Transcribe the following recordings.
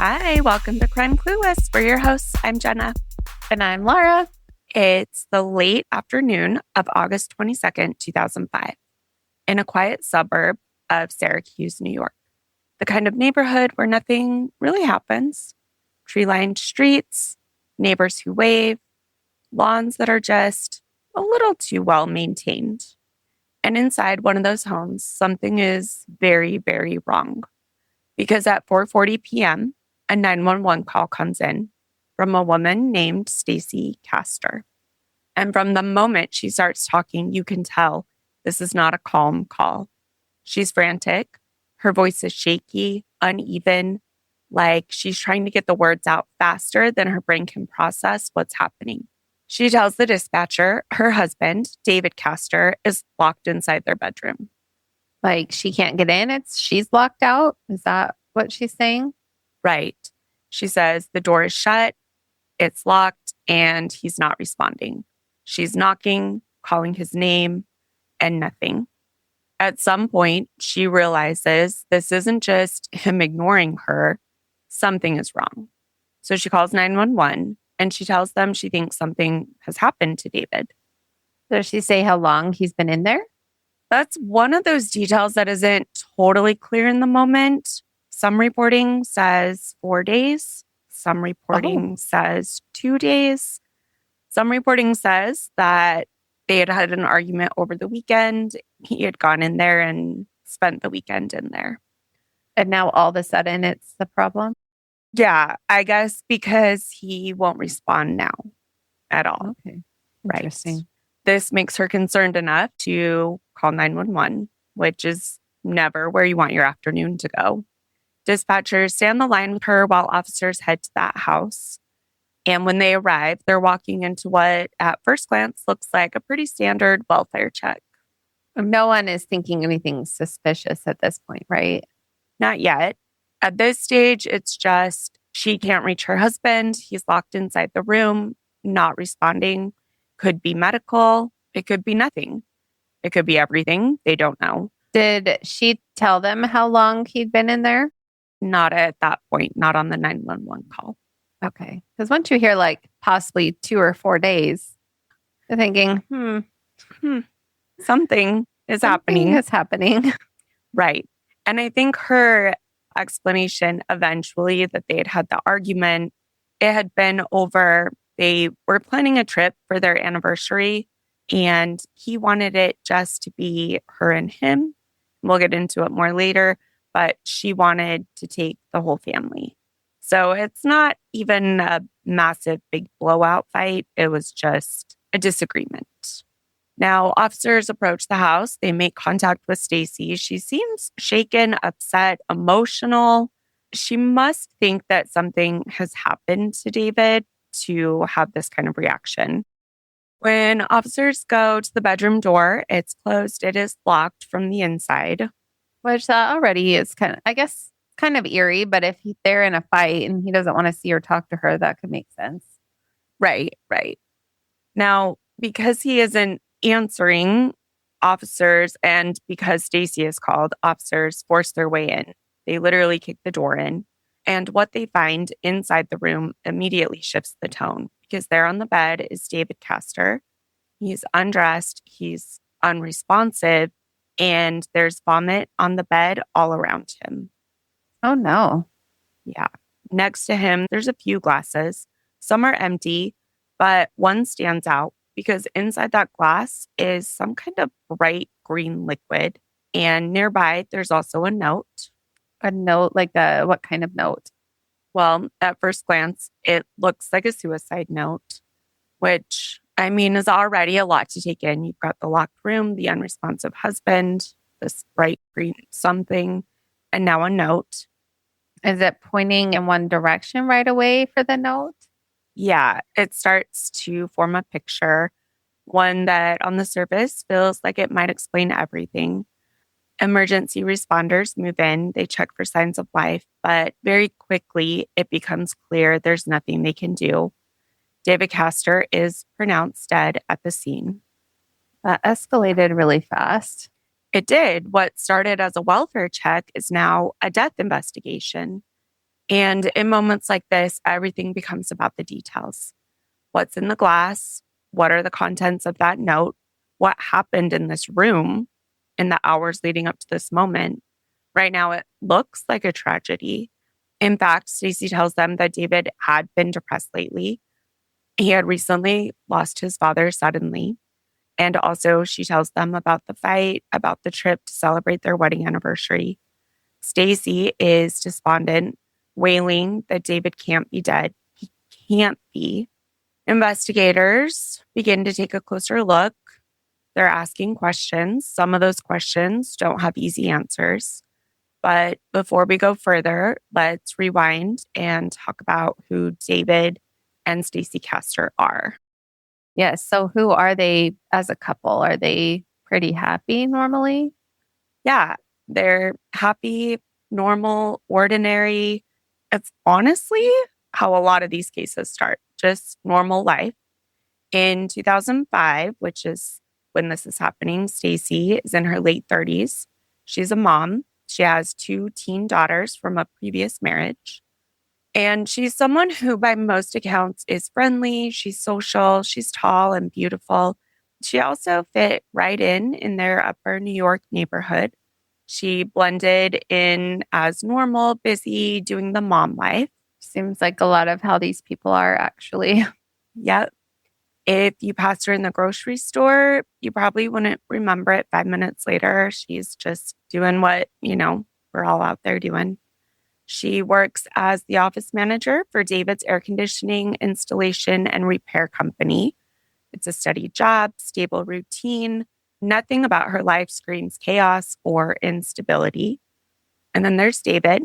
Hi, welcome to Crime Clueless. We're your hosts. I'm Jenna. And I'm Laura. It's the late afternoon of August 22nd, 2005, in a quiet suburb of Syracuse, New York. The kind of neighborhood where nothing really happens. Tree-lined streets, neighbors who wave, lawns that are just a little too well maintained. And inside one of those homes, something is very, very wrong. Because at 4:40 p.m., a 911 call comes in from a woman named Stacey Castor. And from the moment she starts talking, you can tell this is not a calm call. She's frantic. Her voice is shaky, uneven, like she's trying to get the words out faster than her brain can process what's happening. She tells the dispatcher her husband, David Castor, is locked inside their bedroom. Like she can't get in. She's locked out. Is that what she's saying? Right. She says the door is shut, it's locked, and he's not responding. She's knocking, calling his name, and nothing. At some point, she realizes this isn't just him ignoring her. Something is wrong. So she calls 911 and she tells them she thinks something has happened to David. Does she say how long he's been in there? That's one of those details that isn't totally clear in the moment. Some reporting says 4 days. Some reporting says 2 days. Some reporting says that they had had an argument over the weekend. He had gone in there and spent the weekend in there. And now all of a sudden it's the problem? Yeah, I guess because he won't respond now at all. Okay. Interesting. Right. This makes her concerned enough to call 911, which is never where you want your afternoon to go. Dispatchers stay on the line with her while officers head to that house. And when they arrive, they're walking into what at first glance looks like a pretty standard welfare check. No one is thinking anything suspicious at this point, right? Not yet. At this stage, it's just she can't reach her husband. He's locked inside the room, not responding. Could be medical. It could be nothing. It could be everything. They don't know. Did she tell them how long he'd been in there? Not at that point, not on the 911 call. Okay. Because once you hear like possibly 2 or 4 days, you're thinking, something is happening. Something is happening. Right. And I think her explanation eventually that they had had the argument, it had been over, they were planning a trip for their anniversary and he wanted it just to be her and him. We'll get into it more later, but she wanted to take the whole family. So it's not even a massive big blowout fight. It was just a disagreement. Now, officers approach the house. They make contact with Stacey. She seems shaken, upset, emotional. She must think that something has happened to David to have this kind of reaction. When officers go to the bedroom door, it's closed. It is locked from the inside. Which already is kind of eerie, but if they're in a fight and he doesn't want to see or talk to her, that could make sense. Right. Now, because he isn't answering, officers, and because Stacey is called, officers force their way in. They literally kick the door in. And what they find inside the room immediately shifts the tone because there on the bed is David Castor. He's undressed, he's unresponsive, and there's vomit on the bed all around him. Oh, no. Yeah. Next to him, there's a few glasses. Some are empty, but one stands out because inside that glass is some kind of bright green liquid. And nearby, there's also a note. A note? Like what kind of note? Well, at first glance, it looks like a suicide note, which, I mean, is already a lot to take in. You've got the locked room, the unresponsive husband, this bright green something, and now a note. Is it pointing in one direction right away for the note? Yeah, it starts to form a picture, one that on the surface feels like it might explain everything. Emergency responders move in, they check for signs of life, but very quickly it becomes clear there's nothing they can do. David Castor is pronounced dead at the scene. That escalated really fast. It did. What started as a welfare check is now a death investigation. And in moments like this, everything becomes about the details. What's in the glass? What are the contents of that note? What happened in this room in the hours leading up to this moment? Right now, it looks like a tragedy. In fact, Stacey tells them that David had been depressed lately. He had recently lost his father suddenly. And also, she tells them about the fight, about the trip to celebrate their wedding anniversary. Stacey is despondent, wailing that David can't be dead. He can't be. Investigators begin to take a closer look. They're asking questions. Some of those questions don't have easy answers. But before we go further, let's rewind and talk about who David and Stacey Castor are. Yes. So who are they as a couple? Are they pretty happy normally? Yeah, they're happy, normal, ordinary. It's honestly how a lot of these cases start, just normal life. In 2005, which is when this is happening, Stacey is in her late 30s. She's a mom. She has two teen daughters from a previous marriage. And she's someone who, by most accounts, is friendly. She's social. She's tall and beautiful. She also fit right in their upper New York neighborhood. She blended in as normal, busy, doing the mom life. Seems like a lot of how these people are actually. Yep. If you passed her in the grocery store, you probably wouldn't remember it 5 minutes later. She's just doing what, we're all out there doing. She works as the office manager for David's air conditioning installation and repair company. It's a steady job, stable routine. Nothing about her life screams chaos or instability. And then there's David.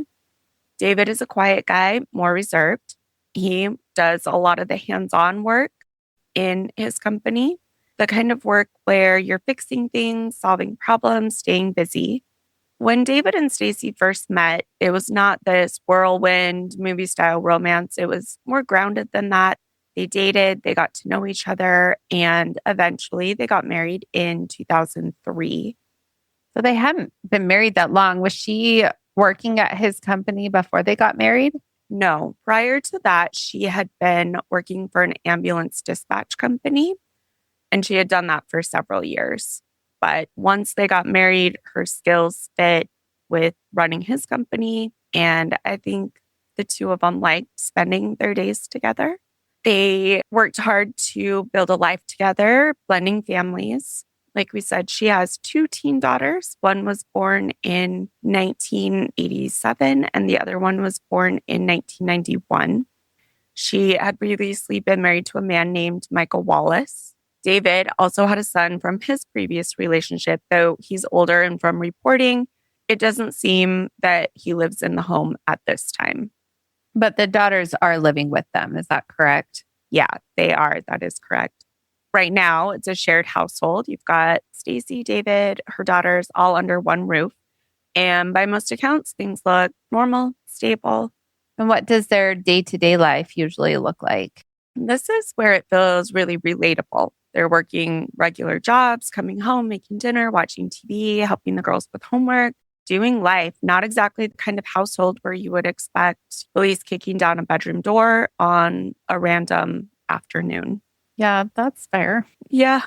David is a quiet guy, more reserved. He does a lot of the hands-on work in his company, the kind of work where you're fixing things, solving problems, staying busy. When David and Stacey first met, it was not this whirlwind movie style romance. It was more grounded than that. They dated, they got to know each other, and eventually they got married in 2003. So they hadn't been married that long. Was she working at his company before they got married? No, prior to that, she had been working for an ambulance dispatch company, and she had done that for several years. But once they got married, her skills fit with running his company. And I think the two of them liked spending their days together. They worked hard to build a life together, blending families. Like we said, she has two teen daughters. One was born in 1987, and the other one was born in 1991. She had previously been married to a man named Michael Wallace. David also had a son from his previous relationship, though he's older, and from reporting, it doesn't seem that he lives in the home at this time. But the daughters are living with them. Is that correct? Yeah, they are. That is correct. Right now, it's a shared household. You've got Stacey, David, her daughters all under one roof. And by most accounts, things look normal, stable. And what does their day-to-day life usually look like? This is where it feels really relatable. They're working regular jobs, coming home, making dinner, watching TV, helping the girls with homework, doing life. Not exactly the kind of household where you would expect police kicking down a bedroom door on a random afternoon. Yeah, that's fair. Yeah.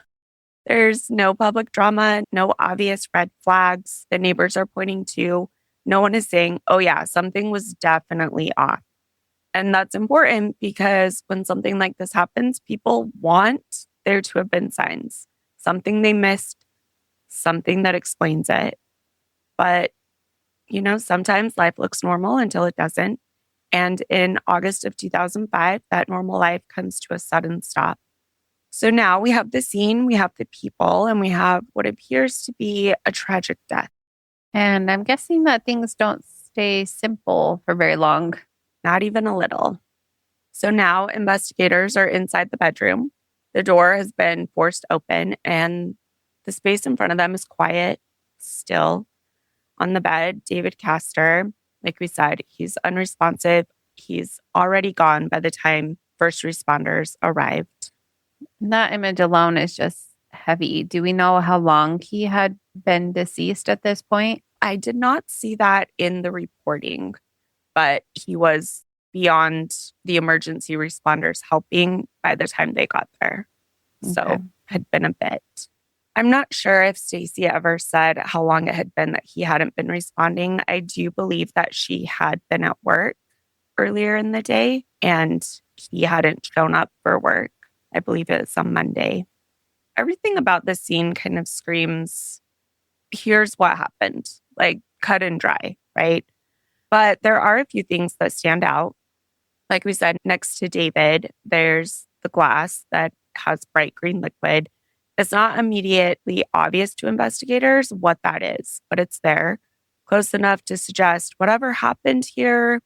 There's no public drama, no obvious red flags the neighbors are pointing to. No one is saying, oh, yeah, something was definitely off. And that's important because when something like this happens, people want there to have been signs, something they missed, something that explains it. But, sometimes life looks normal until it doesn't. And in August of 2005, that normal life comes to a sudden stop. So now we have the scene, we have the people, and we have what appears to be a tragic death. And I'm guessing that things don't stay simple for very long. Not even a little. So now investigators are inside the bedroom. The door has been forced open, and the space in front of them is quiet, still. On the bed, David Castor, like we said, he's unresponsive. He's already gone by the time first responders arrived. That image alone is just heavy. Do we know how long he had been deceased at this point? I did not see that in the reporting. but he was beyond the emergency responders helping by the time they got there. Okay. So had been a bit. I'm not sure if Stacey ever said how long it had been that he hadn't been responding. I do believe that she had been at work earlier in the day and he hadn't shown up for work. I believe it was on Monday. Everything about this scene kind of screams, here's what happened, like cut and dry, right? But there are a few things that stand out. Like we said, next to David, there's the glass that has bright green liquid. It's not immediately obvious to investigators what that is, but it's there, close enough to suggest whatever happened here,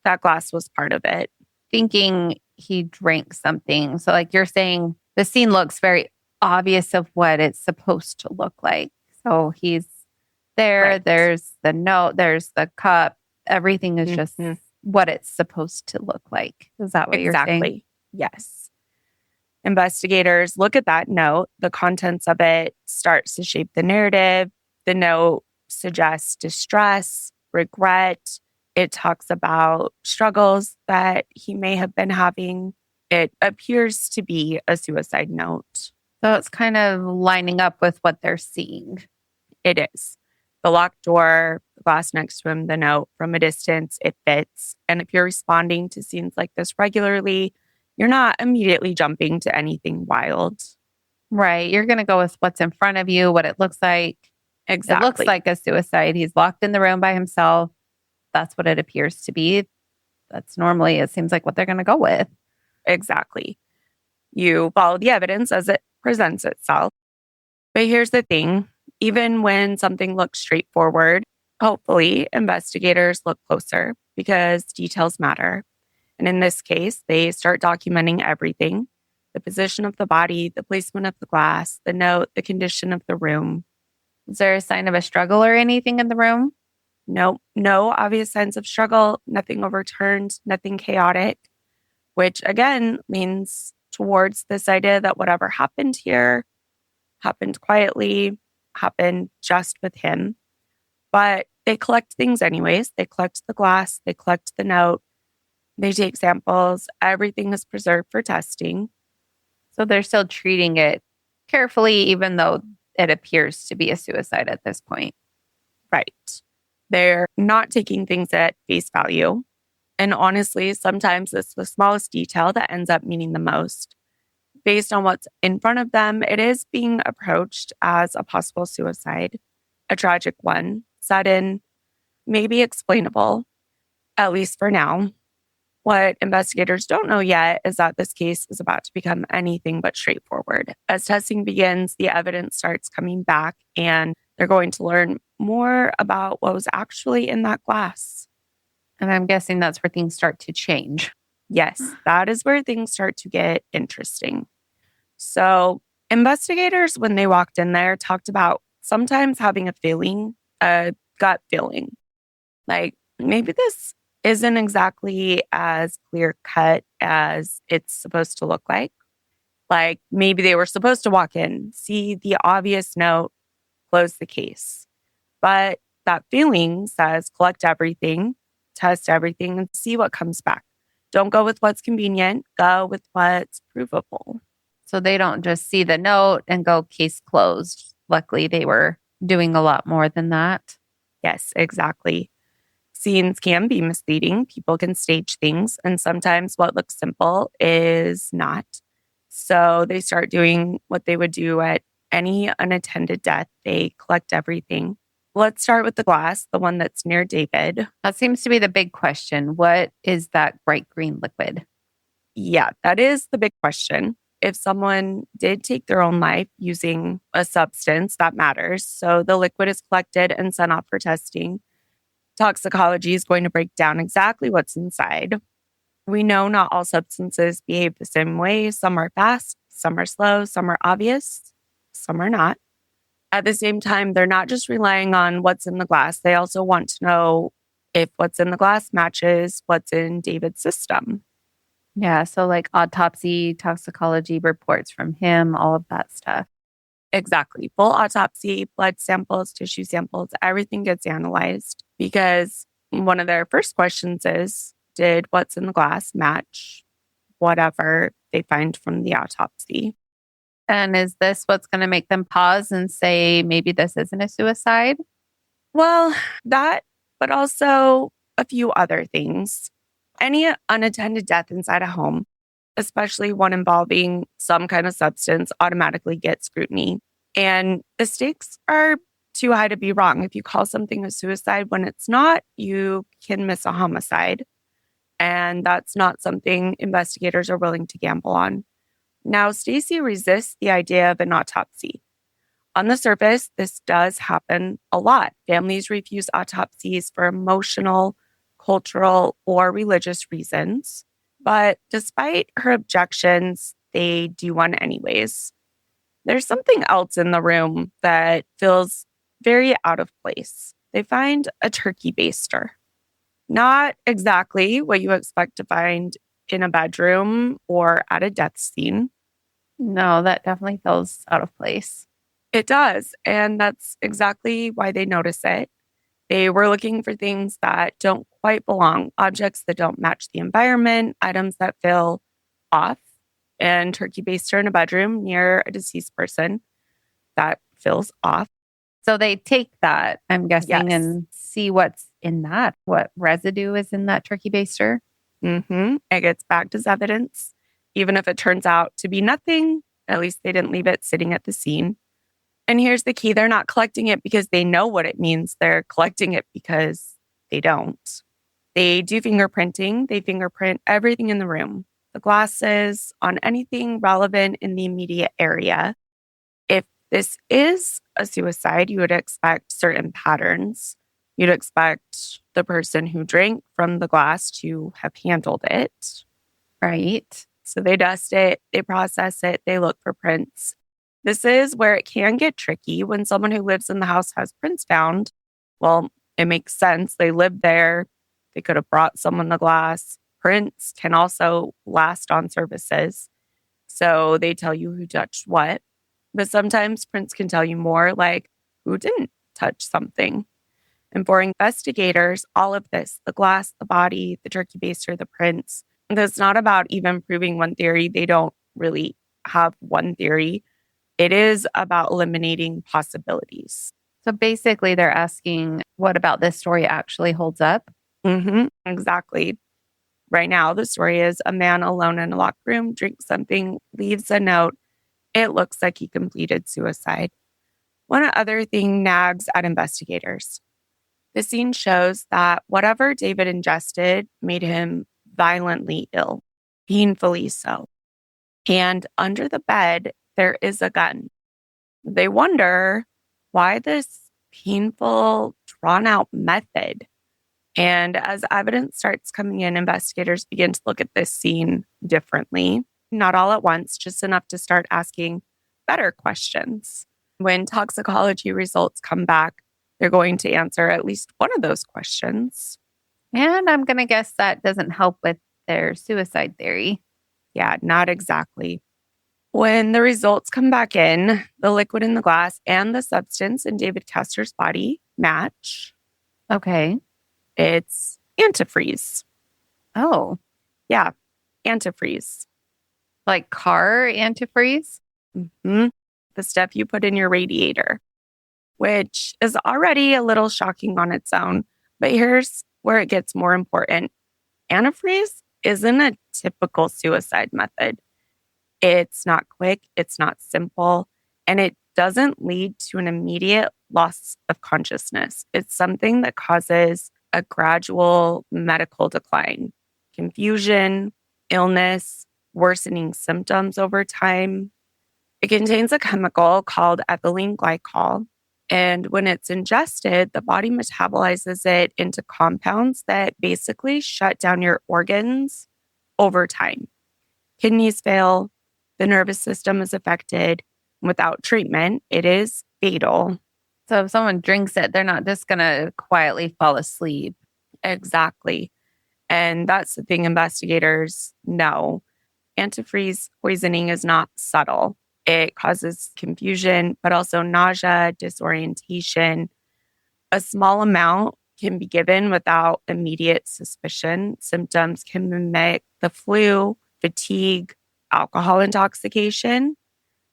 that glass was part of it. Thinking he drank something. So, like you're saying, the scene looks very obvious of what it's supposed to look like. So he's there, Right. there's the note, there's the cup. Everything is just Mhm. what it's supposed to look like. Is that what you're saying? Exactly. Yes. Investigators look at that note. The contents of it starts to shape the narrative. The note suggests distress, regret. It talks about struggles that he may have been having. It appears to be a suicide note. So it's kind of lining up with what they're seeing. It is. The locked door, the glass next to him, the note from a distance, it fits. And if you're responding to scenes like this regularly, you're not immediately jumping to anything wild. Right. You're going to go with what's in front of you, what it looks like. Exactly. It looks like a suicide. He's locked in the room by himself. That's what it appears to be. That's normally, it seems like what they're going to go with. Exactly. You follow the evidence as it presents itself. But here's the thing, even when something looks straightforward, hopefully investigators look closer because details matter. And in this case, they start documenting everything: the position of the body, the placement of the glass, the note, the condition of the room. Is there a sign of a struggle or anything in the room? No obvious signs of struggle, nothing overturned, nothing chaotic, which again leans towards this idea that whatever happened here happened quietly, happened just with him. But they collect things anyways. They collect the glass, they collect the note, they take samples. Everything is preserved for testing. So they're still treating it carefully, even though it appears to be a suicide at this point. Right. They're not taking things at face value. And honestly, sometimes it's the smallest detail that ends up meaning the most. Based on what's in front of them, it is being approached as a possible suicide, a tragic one, sudden, maybe explainable, at least for now. What investigators don't know yet is that this case is about to become anything but straightforward. As testing begins, the evidence starts coming back, and they're going to learn more about what was actually in that glass. And I'm guessing that's where things start to change. Yes, that is where things start to get interesting. So, investigators, when they walked in there, talked about sometimes having a feeling, a gut feeling, like maybe this isn't exactly as clear cut as it's supposed to look like. Like maybe they were supposed to walk in, see the obvious note, close the case. But that feeling says collect everything, test everything, and see what comes back. Don't go with what's convenient, go with what's provable. So they don't just see the note and go case closed. Luckily, they were doing a lot more than that. Yes, exactly. Scenes can be misleading. People can stage things, and sometimes what looks simple is not. So they start doing what they would do at any unattended death. They collect everything. Let's start with the glass, the one that's near David. That seems to be the big question. What is that bright green liquid? Yeah, that is the big question. If someone did take their own life using a substance, that matters. So the liquid is collected and sent off for testing. Toxicology is going to break down exactly what's inside. We know not all substances behave the same way. Some are fast, some are slow, some are obvious, some are not. At the same time, they're not just relying on what's in the glass. They also want to know if what's in the glass matches what's in David's system. Yeah. So, like autopsy, toxicology reports from him, all of that stuff. Exactly. Full autopsy, blood samples, tissue samples, everything gets analyzed because One of their first questions is, did what's in the glass match whatever they find from the autopsy? And is this what's going to make them pause and say, maybe this isn't a suicide? Well, that, but also a few other things. Any unattended death inside a home, especially one involving some kind of substance, automatically gets scrutiny. And the stakes are too high to be wrong. If you call something a suicide when it's not, you can miss a homicide. And that's not something investigators are willing to gamble on. Now, Stacey resists the idea of an autopsy. On the surface, this does happen a lot. Families refuse autopsies for emotional, cultural, or religious reasons. But despite her objections, they do one anyways. There's something else in the room that feels very out of place. They find a turkey baster. Not exactly what you expect to find in a bedroom or at a death scene. No, that definitely feels out of place. It does. And that's exactly why they notice it. They were looking for things that don't quite belong, objects that don't match the environment, items that feel off. And turkey baster in a bedroom near a deceased person, that feels off. So they take that, I'm guessing, Yes. and see what's in that. What residue is in that turkey baster? It gets bagged as evidence. Even if it turns out to be nothing, at least they didn't leave it sitting at the scene. And here's the key. They're not collecting it because they know what it means. They're collecting it because they don't. They do fingerprinting. They fingerprint everything in the room, the glasses, on anything relevant in the immediate area. If this is a suicide, you would expect certain patterns. You'd expect the person who drank from the glass to have handled it. Right. So they dust it, they process it, they look for prints. This is where it can get tricky when someone who lives in the house has prints found. Well, it makes sense. They live there. They could have brought someone the glass. Prints can also last on surfaces. So they tell you who touched what. But sometimes prints can tell you more, like who didn't touch something. And for investigators, all of this, the glass, the body, the turkey baster, the prints, that's not about even proving one theory. They don't really have one theory. It is about eliminating possibilities. So basically, they're asking, what about this story actually holds up? Exactly. Right now, the story is a man alone in a locked room, drinks something, leaves a note. It looks like he completed suicide. One other thing nags at investigators. The scene shows that whatever David ingested made him violently ill, painfully so. And under the bed, there is a gun. They wonder why this painful, drawn out method. And as evidence starts coming in, investigators begin to look at this scene differently. Not all at once, just enough to start asking better questions. When toxicology results come back, they're going to answer at least one of those questions. And I'm going to guess that doesn't help with their suicide theory. Yeah, not exactly. When the results come back in, the liquid in the glass and the substance in David Castor's body match. Okay. It's antifreeze. Oh, Yeah, antifreeze. like car antifreeze? Mhm. The stuff you put in your radiator, which is already a little shocking on its own. But here's where it gets more important. Antifreeze isn't a typical suicide method. It's not quick, it's not simple, and it doesn't lead to an immediate loss of consciousness. It's something that causes a gradual medical decline, confusion, illness, worsening symptoms over time. It contains a chemical called ethylene glycol. And when it's ingested, the body metabolizes it into compounds that basically shut down your organs over time. Kidneys fail, the nervous system is affected. Without treatment, it is fatal. So if someone drinks it, they're not just going to quietly fall asleep. Exactly. And that's the thing investigators know. Antifreeze poisoning is not subtle. It causes confusion, but also nausea, disorientation. A small amount can be given without immediate suspicion. Symptoms can mimic the flu, fatigue, alcohol intoxication,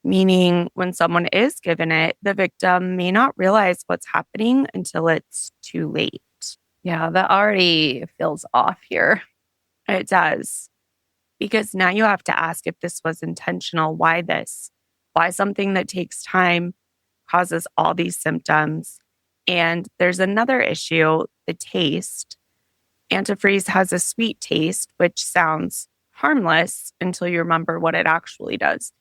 meaning when someone is given it, the victim may not realize what's happening until it's too late. Yeah, that already feels off here. It does. Because now you have to ask if this was intentional. Why this? Why something that takes time causes all these symptoms? And there's another issue, the taste. Antifreeze has a sweet taste, which sounds harmless until you remember what it actually does.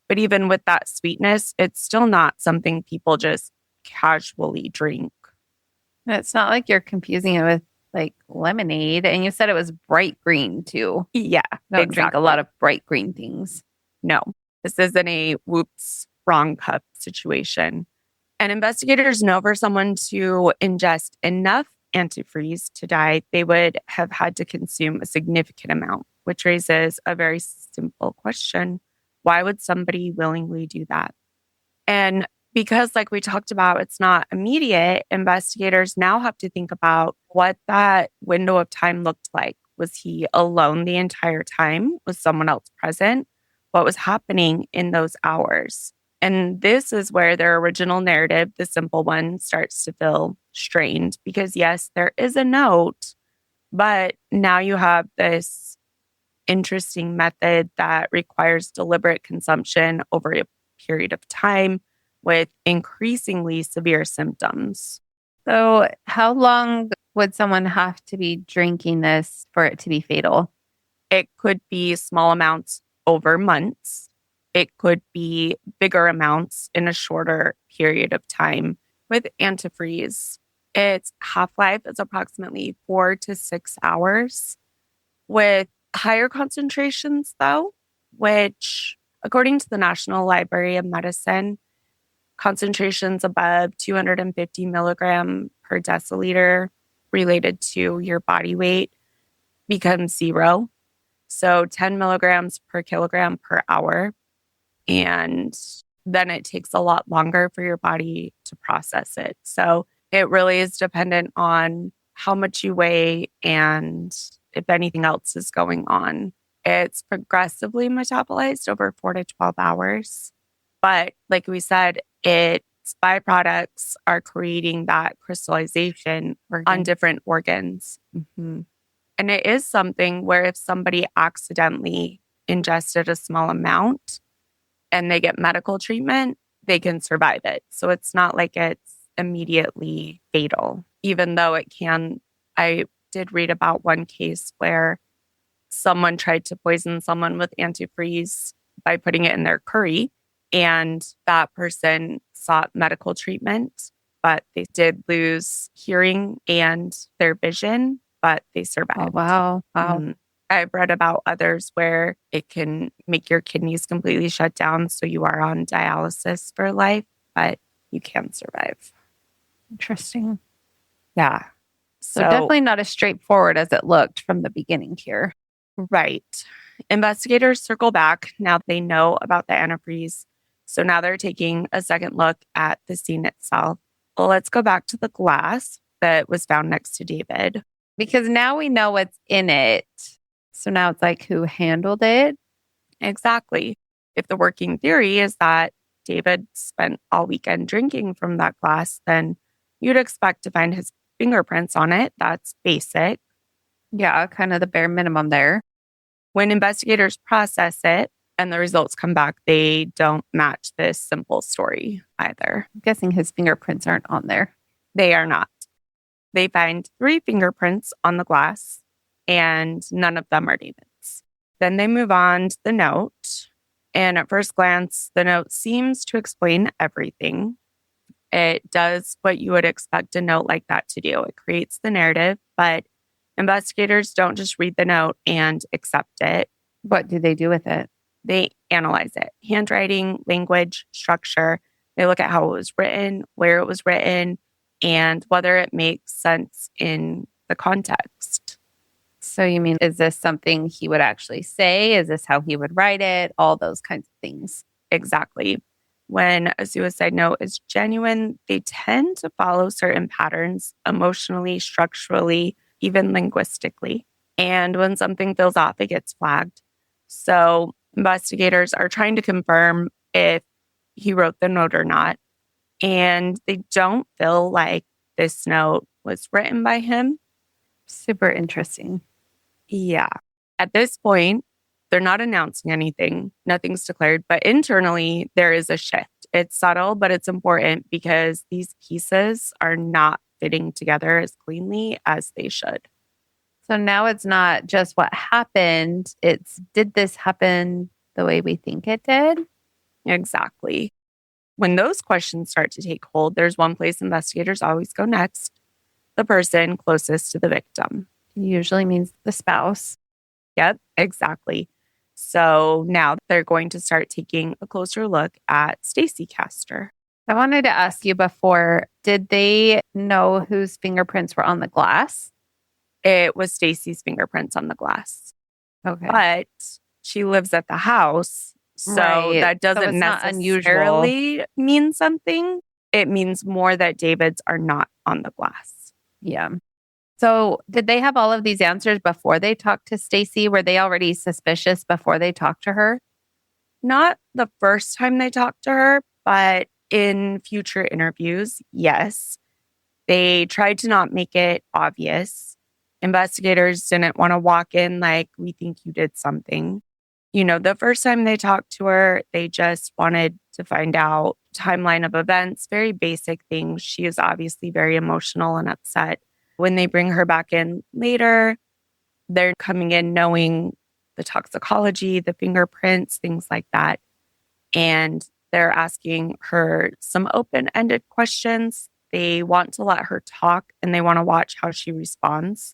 But even with that sweetness, it's still not something people just casually drink. It's not like you're confusing it with like lemonade. And you said it was bright green too. Yeah, Don't drink a lot of bright green things. No, this isn't a whoops, wrong cup situation. And investigators know for someone to ingest enough antifreeze to die, they would have had to consume a significant amount, which raises a very simple question. Why would somebody willingly do that? And because, like we talked about, it's not immediate, investigators now have to think about what that window of time looked like. Was he alone the entire time? Was someone else present? What was happening in those hours? And this is where their original narrative, the simple one, starts to feel strained because, yes, there is a note, but now you have this interesting method that requires deliberate consumption over a period of time with increasingly severe symptoms. So, how long would someone have to be drinking this for it to be fatal? It could be small amounts over months. It could be bigger amounts in a shorter period of time. With antifreeze, its half-life is approximately 4 to 6 hours. With higher concentrations, though, which, according to the National Library of Medicine, concentrations above 250 milligram per deciliter related to your body weight become zero. So 10 milligrams per kilogram per hour. And then it takes a lot longer for your body to process it. So it really is dependent on how much you weigh and if anything else is going on. It's progressively metabolized over 4 to 12 hours. But like we said, its byproducts are creating that crystallization on different organs. Mm-hmm. And it is something where if somebody accidentally ingested a small amount and they get medical treatment, they can survive it. So it's not like it's immediately fatal, even though it can. I did read about one case where someone tried to poison someone with antifreeze by putting it in their curry. And that person sought medical treatment, but they did lose hearing and their vision, but they survived. Oh, wow. Wow. I've read about others where it can make your kidneys completely shut down. So you are on dialysis for life, but you can survive. Interesting. Yeah. So definitely not as straightforward as it looked from the beginning here. Right. Investigators circle back. Now they know about the antifreeze. So now they're taking a second look at the scene itself. Well, let's go back to the glass that was found next to David. Because now we know what's in it. So now it's like who handled it? Exactly. If the working theory is that David spent all weekend drinking from that glass, then you'd expect to find his fingerprints on it. That's basic. Yeah, kind of the bare minimum there. When investigators process it and the results come back, they don't match this simple story either. I'm guessing his fingerprints aren't on there. They are not. They find 3 fingerprints on the glass, and none of them are David's. Then they move on to the note. And at first glance, the note seems to explain everything. It does what you would expect a note like that to do. It creates the narrative, but investigators don't just read the note and accept it. What do they do with it? They analyze it. Handwriting, language, structure. They look at how it was written, where it was written, and whether it makes sense in the context. So you mean, is this something he would actually say? Is this how he would write it? All those kinds of things. Exactly. when a suicide note is genuine, they tend to follow certain patterns emotionally, structurally, even linguistically. And when something feels off, it gets flagged. So investigators are trying to confirm if he wrote the note or not. And they don't feel like this note was written by him. Super interesting. Yeah. At this point, they're not announcing anything, nothing's declared, but internally, there is a shift. It's subtle, but it's important because these pieces are not fitting together as cleanly as they should. So now it's not just what happened, it's did this happen the way we think it did? Exactly. When those questions start to take hold, there's one place investigators always go next: the person closest to the victim. Usually means the spouse. Yep, exactly. So now they're going to start taking a closer look at Stacey Castor. I wanted to ask you before, did they know whose fingerprints were on the glass? It was Stacey's fingerprints on the glass, Okay. but she lives at the house. So Right. that So doesn't it's not necessarily mean something. It means more that David's are not on the glass. Yeah. So did they have all of these answers before they talked to Stacey? Were they already suspicious before they talked to her? Not the first time they talked to her, but in future interviews, yes. They tried to not make it obvious. Investigators didn't want to walk in like, we think you did something. The first time they talked to her, they just wanted to find out timeline of events, very basic things. She is obviously very emotional and upset. When they bring her back in later, they're coming in knowing the toxicology, the fingerprints, things like that. And they're asking her some open-ended questions. They want to let her talk and they want to watch how she responds.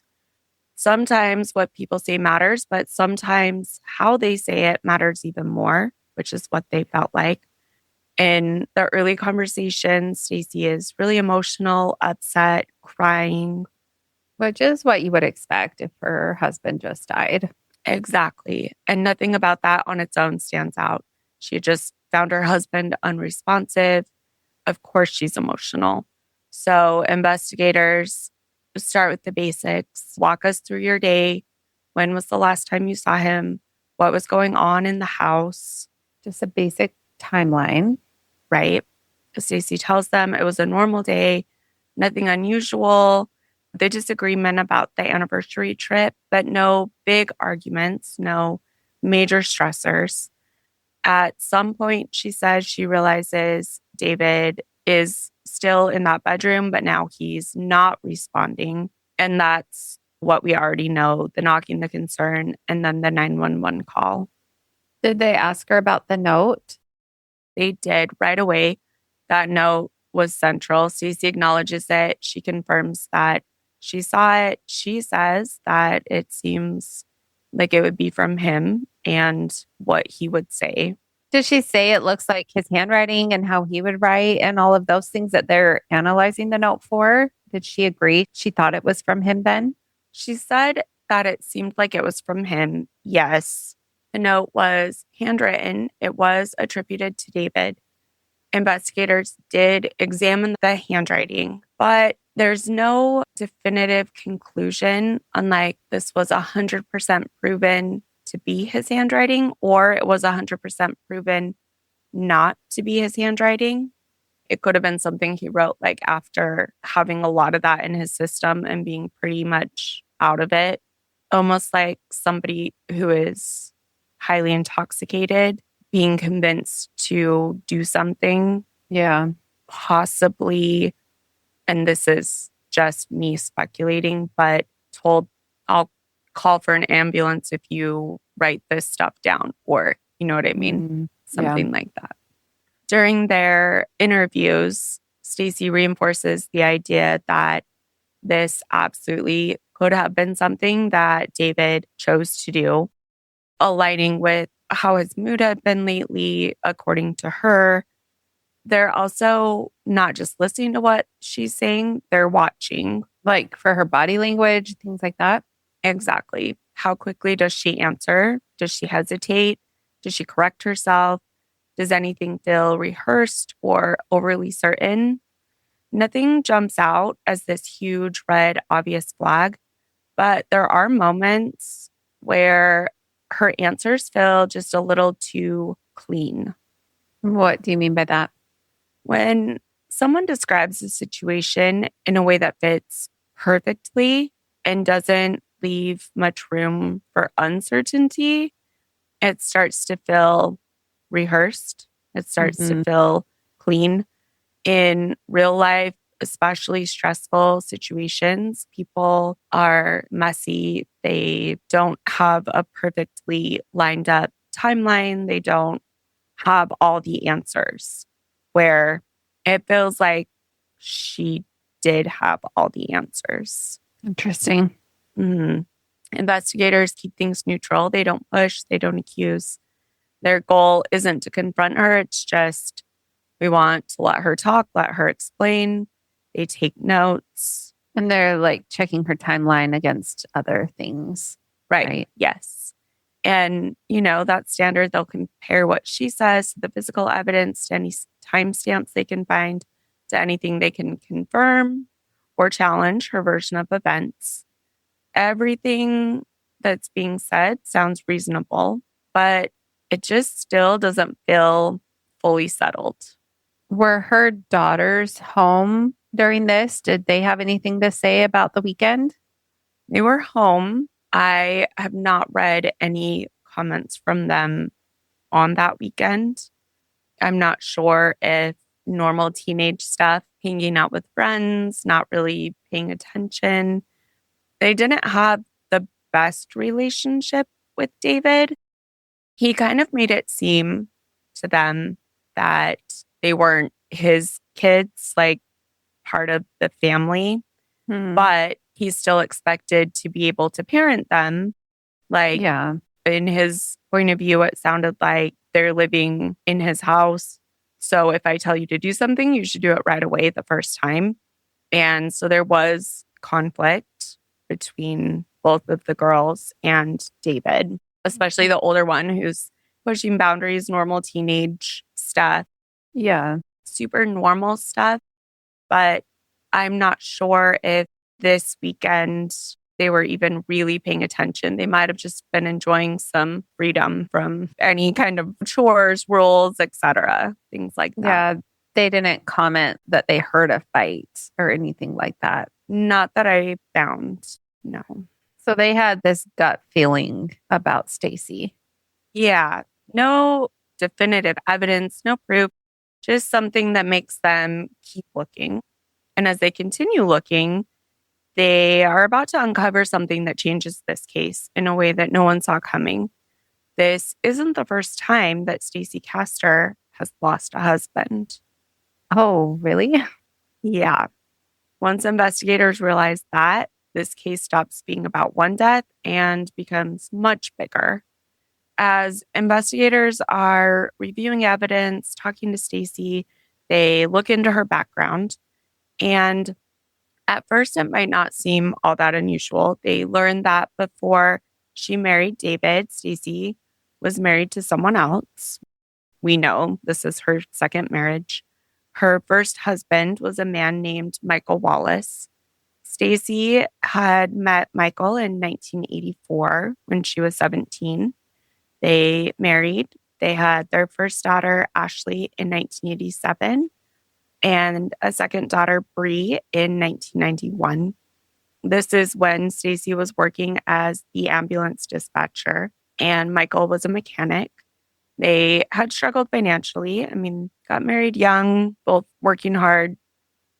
Sometimes what people say matters, but sometimes how they say it matters even more, which is what they felt like. In the early conversation, Stacey is really emotional, upset, crying. Which is what you would expect if her husband just died. Exactly. And nothing about that on its own stands out. She just found her husband unresponsive. Of course, she's emotional. So, investigators start with the basics. Walk us through your day. When was the last time you saw him? What was going on in the house? Just a basic timeline. Right? Stacey tells them it was a normal day, nothing unusual. The disagreement about the anniversary trip, but no big arguments, no major stressors. At some point, she says she realizes David is still in that bedroom, but now he's not responding. And that's what we already know: the knocking, the concern, and then the 911 call. Did they ask her about the note? They did right away. That note was central. Stacey acknowledges it. She confirms that she saw it. She says that it seems like it would be from him and what he would say. Did she say it looks like his handwriting and how he would write and all of those things that they're analyzing the note for? Did she agree? She thought it was from him then? She said that it seemed like it was from him. Yes, the note was handwritten. It was attributed to David. Investigators did examine the handwriting, but there's no definitive conclusion, unlike this was 100% proven to be his handwriting or it was 100% proven not to be his handwriting. It could have been something he wrote like after having a lot of that in his system and being pretty much out of it, almost like somebody who is highly intoxicated being convinced to do something, Yeah. possibly, and this is just me speculating, but told, I'll call for an ambulance if you write this stuff down, or you know what I mean? Something like that. During their interviews, Stacey reinforces the idea that this absolutely could have been something that David chose to do, aligning with how his mood had been lately, according to her. They're also not just listening to what she's saying, they're watching. Like for her body language, things like that. Exactly. How quickly does she answer? Does she hesitate? Does she correct herself? Does anything feel rehearsed or overly certain? Nothing jumps out as this huge red obvious flag, but there are moments where her answers feel just a little too clean. What do you mean by that? When someone describes a situation in a way that fits perfectly and doesn't leave much room for uncertainty, it starts to feel rehearsed. It starts to Mhm. feel clean. In real life, especially stressful situations, people are messy. They don't have a perfectly lined up timeline. They don't have all the answers, where it feels like she did have all the answers. Interesting. Mhm. Investigators keep things neutral. They don't push, they don't accuse. Their goal isn't to confront her. It's just, we want to let her talk, let her explain. They take notes. And they're like checking her timeline against other things, Right. right? Yes. And, you know, that standard, they'll compare what she says to the physical evidence, to any timestamps they can find, to anything they can confirm or challenge her version of events. Everything that's being said sounds reasonable, but it just still doesn't feel fully settled. Were her daughters home during this? Did they have anything to say about the weekend? They were home. I have not read any comments from them on that weekend. I'm not sure if normal teenage stuff, hanging out with friends, not really paying attention. They didn't have the best relationship with David. He kind of made it seem to them that they weren't his kids, like part of the family, Hmm. but he's still expected to be able to parent them. Like, Yeah. in his point of view, it sounded like they're living in his house. So if I tell you to do something, you should do it right away the first time. And so there was conflict between both of the girls and David, especially the older one who's pushing boundaries, normal teenage stuff, Yeah. super normal stuff. But I'm not sure if this weekend they were even really paying attention. They might have just been enjoying some freedom from any kind of chores, rules, etc., things like that. Yeah. They didn't comment that they heard a fight or anything like that. Not that I found. No. So they had this gut feeling about Stacey. Yeah. No definitive evidence, no proof, just something that makes them keep looking. And as they continue looking, they are about to uncover something that changes this case in a way that no one saw coming. This isn't the first time that Stacey Castor has lost a husband. Oh, really? Yeah. Once investigators realize that, this case stops being about one death and becomes much bigger. As investigators are reviewing evidence, talking to Stacey, they look into her background. And at first, it might not seem all that unusual. They learned that before she married David, Stacey was married to someone else. We know this is her second marriage. Her first husband was a man named Michael Wallace. Stacey had met Michael in 1984 when she was 17. They married. They had their first daughter, Ashley, in 1987, and a second daughter, Bree, in 1991. This is when Stacey was working as the ambulance dispatcher and Michael was a mechanic. They had struggled financially. I mean, got married young, both working hard,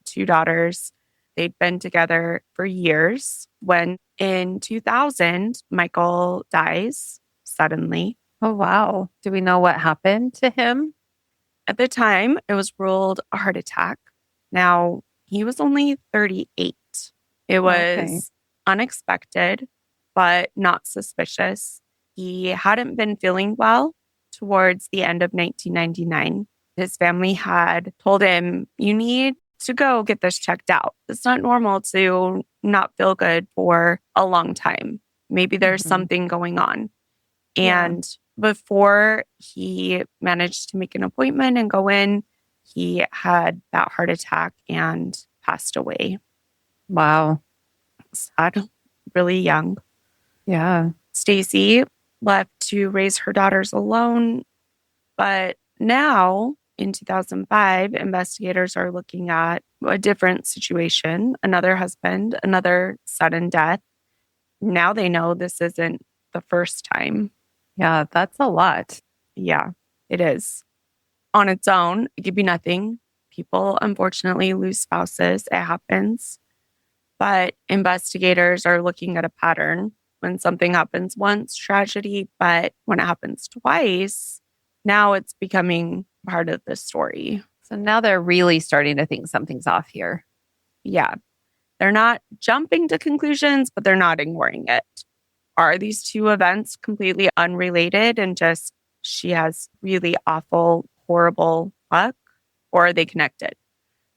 two daughters. They'd been together for years when in 2000, Michael dies suddenly. Oh, wow. Do we know what happened to him? At the time, it was ruled a heart attack. Now, he was only 38. It Okay. was unexpected, but not suspicious. He hadn't been feeling well towards the end of 1999. His family had told him, you need to go get this checked out. It's not normal to not feel good for a long time. Maybe there's Mhm. something going on. Yeah. And Before he managed to make an appointment and go in, he had that heart attack and passed away. Wow. Sad, really young. Yeah. Stacey left to raise her daughters alone, but now in 2005, investigators are looking at a different situation, another husband, another sudden death. Now they know this isn't the first time. Yeah, that's a lot. Yeah, it is. On its own, it could be nothing. People unfortunately lose spouses. It happens. But investigators are looking at a pattern. When something happens once, tragedy, but when it happens twice, now it's becoming part of the story. So now they're really starting to think something's off here. Yeah. They're not jumping to conclusions, but they're not ignoring it. Are these two events completely unrelated and just she has really awful, horrible luck, or are they connected?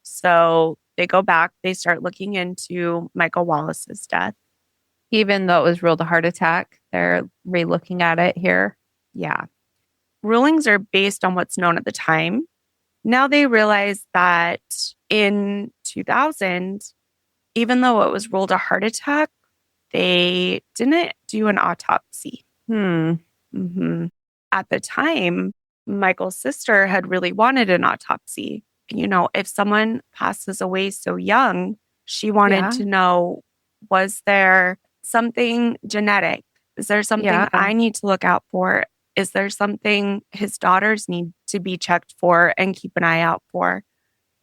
So they go back, they start looking into Michael Wallace's death. Even though it was ruled a heart attack, they're re-looking at it here. Yeah. Rulings are based on what's known at the time. Now they realize that in 2000, even though it was ruled a heart attack, they didn't do an autopsy. Mm-hmm. At the time, Michael's sister had really wanted an autopsy. You know, if someone passes away so young, she wanted to know, was there something genetic? Is there something I need to look out for? Is there something his daughters need to be checked for and keep an eye out for?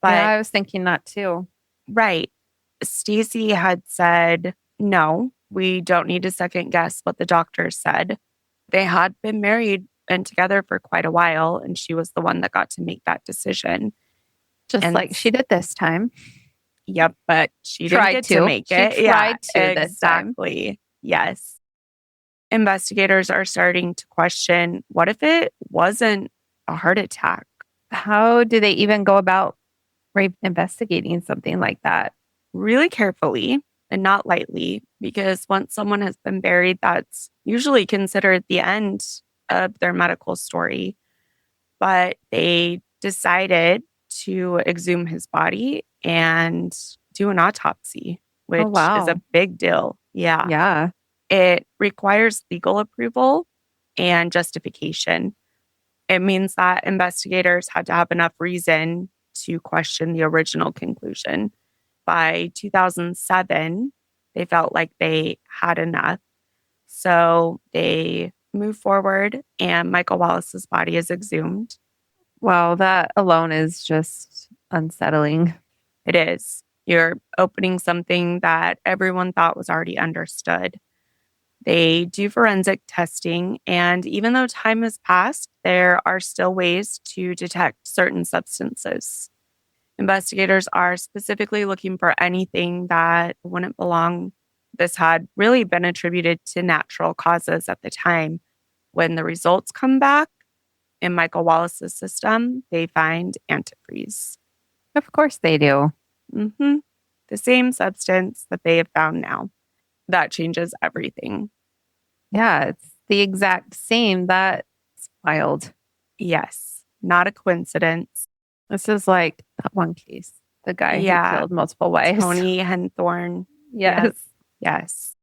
But I was thinking that too. Right. Stacey had said, no, we don't need to second guess what the doctors said. They had been married and together for quite a while, and she was the one that got to make that decision. Just like she did this time. Yep, but she didn't get to make it. She tried to this time. Exactly. Yes. Investigators are starting to question, what if it wasn't a heart attack? How do they even go about investigating something like that? Really carefully and not lightly, because once someone has been buried, that's usually considered the end of their medical story. But they decided to exhume his body and do an autopsy, which is a big deal. Yeah. Yeah. It requires legal approval and justification. It means that investigators had to have enough reason to question the original conclusion. By 2007, they felt like they had enough. So they move forward and Michael Wallace's body is exhumed. Well, that alone is just unsettling. It is. You're opening something that everyone thought was already understood. They do forensic testing, and even though time has passed, there are still ways to detect certain substances. Investigators are specifically looking for anything that wouldn't belong. This had really been attributed to natural causes at the time. When the results come back in Michael Wallace's system, they find antifreeze. Of course they do. Mm-hmm. The same substance that they have found now. That changes everything. Yeah, it's the exact same. That's wild. Yes, not a coincidence. This is like that one case, the guy who killed multiple wives. Tony Henthorne. Yes.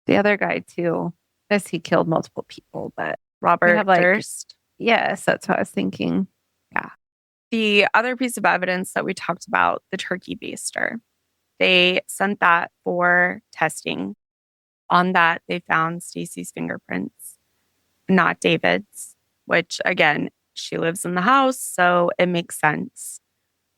The other guy too. Yes, he killed multiple people, but Robert Durst. Yes, that's what I was thinking. Yeah. The other piece of evidence that we talked about, the turkey baster, they sent that for testing. On that, they found Stacey's fingerprints, not David's, which again, she lives in the house, so it makes sense.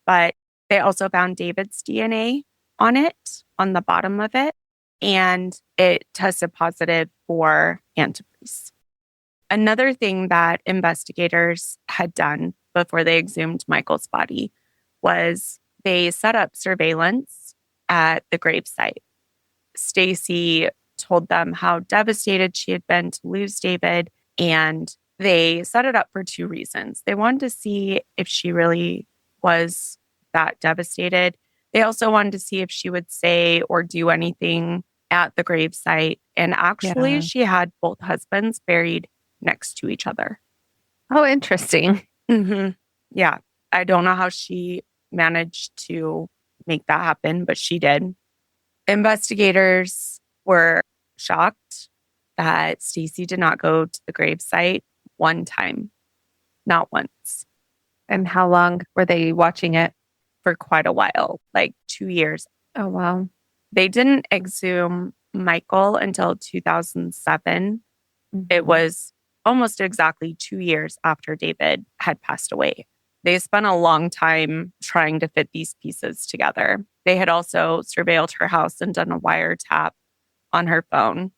But they also found David's DNA on it, on the bottom of it, and it tested positive for antifreeze. Another thing that investigators had done before they exhumed Michael's body was they set up surveillance at the gravesite. Stacey told them how devastated she had been to lose David, and they set it up for two reasons. They wanted to see if she really was that devastated. They also wanted to see if she would say or do anything at the gravesite. And actually, she had both husbands buried next to each other. Oh, interesting. Yeah. I don't know how she managed to make that happen, but she did. Investigators were shocked that Stacey did not go to the gravesite one time, not once, And how long were they watching it? for quite a while, like 2 years. Oh, wow. They didn't exhume Michael until 2007. It Mhm. was almost exactly 2 years after David had passed away. They spent a long time trying to fit these pieces together. They had also surveilled her house and done a wiretap on her phone.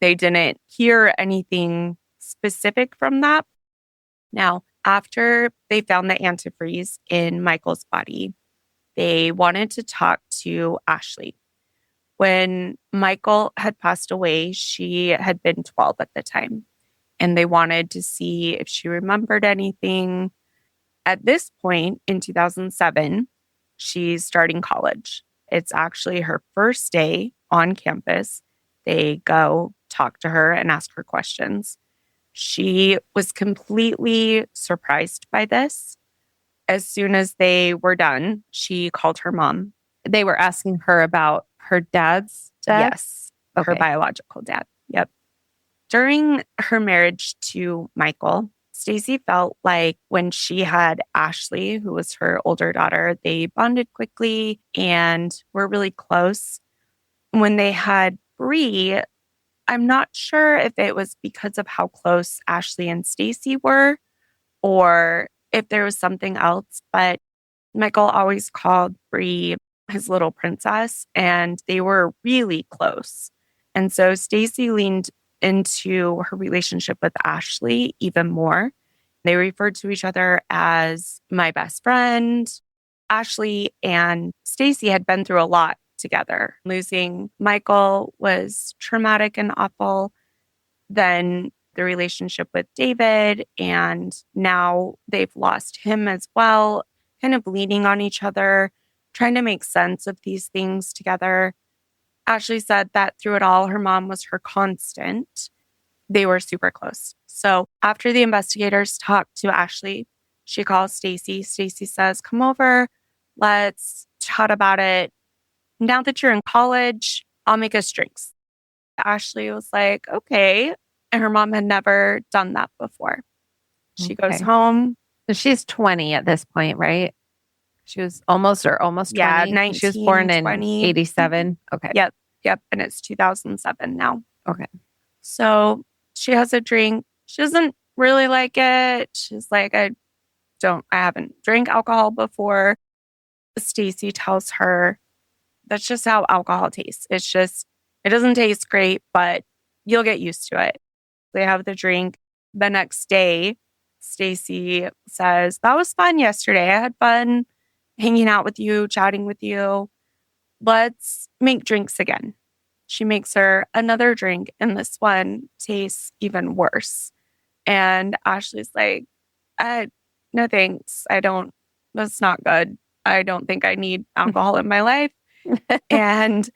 They didn't hear anything specific from that. Now, after they found the antifreeze in Michael's body, they wanted to talk to Ashley. When Michael had passed away, she had been 12 at the time, and they wanted to see if she remembered anything. At this point in 2007, she's starting college. It's actually her first day on campus. They go talk to her and ask her questions. She was completely surprised by this. As soon as they were done, she called her mom. They were asking her about her dad's death? Yes, her Okay. biological dad. Yep. During her marriage to Michael, Stacey felt like when she had Ashley, who was her older daughter, they bonded quickly and were really close. When they had Bree, I'm not sure if it was because of how close Ashley and Stacey were or if there was something else, but Michael always called Bree his little princess, and they were really close. And so Stacey leaned into her relationship with Ashley even more. They referred to each other as my best friend. Ashley and Stacey had been through a lot together. Losing Michael was traumatic and awful. Then the relationship with David, and now they've lost him as well, kind of leaning on each other, trying to make sense of these things together. Ashley said that through it all, her mom was her constant. They were super close. So after the investigators talked to Ashley, she calls Stacey. Stacey says, "Come over. Let's chat about it. Now that you're in college, I'll make us drinks." Ashley was like, "Okay." And her mom had never done that before. She goes Okay. home. So she's 20 at this point, right? She was almost 20. Yeah, She was born 19, in 20. 87. Okay. Yep. Yep. And it's 2007 now. Okay. So she has a drink. She doesn't really like it. She's like, I haven't drank alcohol before. Stacey tells her that's just how alcohol tastes. It doesn't taste great, but you'll get used to it. They have the drink. The next day, Stacey says, "That was fun yesterday. I had fun hanging out with you, chatting with you. Let's make drinks again." She makes her another drink, and this one tastes even worse. And Ashley's like, No thanks. That's not good. I don't think I need alcohol in my life." And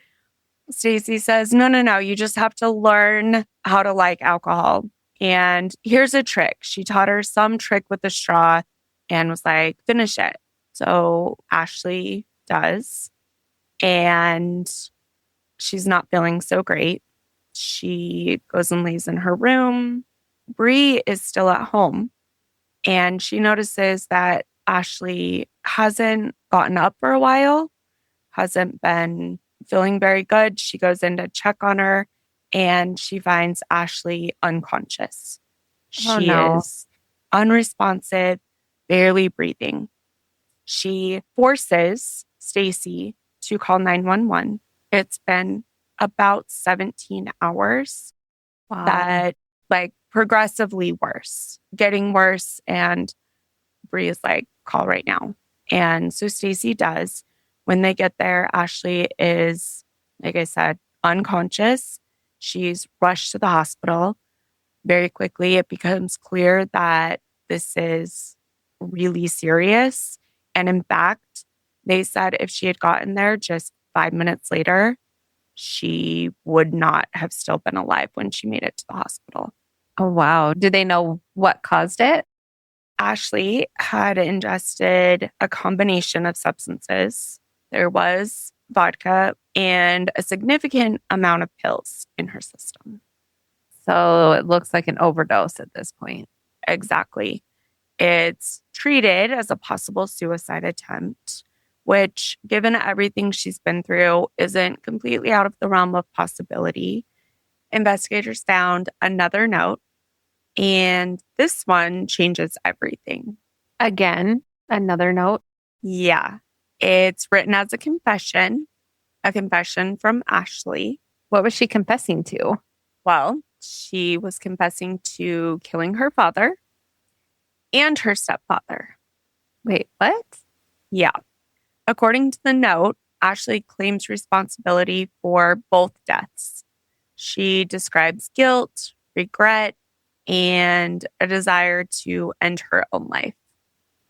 Stacey says, "No, no, no. You just have to learn how to like alcohol. And here's a trick." She taught her some trick with the straw and was like, "Finish it." So Ashley does. And she's not feeling so great. She goes and lays in her room. Bree is still at home. And she notices that Ashley hasn't gotten up for a while, hasn't been feeling very good. She goes in to check on her and she finds Ashley unconscious. Oh, She no. is unresponsive, barely breathing. She forces Stacey to call 911. It's been about 17 hours Wow. that like progressively worse, getting worse. And Bree is like, "Call right now." And so Stacey does. When they get there, Ashley is, like I said, unconscious. She's rushed to the hospital. Very quickly, it becomes clear that this is really serious. And in fact, they said if she had gotten there just 5 minutes later, she would not have still been alive when she made it to the hospital. Oh, wow. Do they know what caused it? Ashley had ingested a combination of substances. There was vodka and a significant amount of pills in her system. So it looks like an overdose at this point. Exactly. It's treated as a possible suicide attempt, which, given everything she's been through, isn't completely out of the realm of possibility. Investigators found another note, and this one changes everything. Again, another note. Yeah, it's written as a confession from Ashley. What was she confessing to? Well, she was confessing to killing her father and her stepfather. Wait, what? Yeah. According to the note, Ashley claims responsibility for both deaths. She describes guilt, regret, and a desire to end her own life.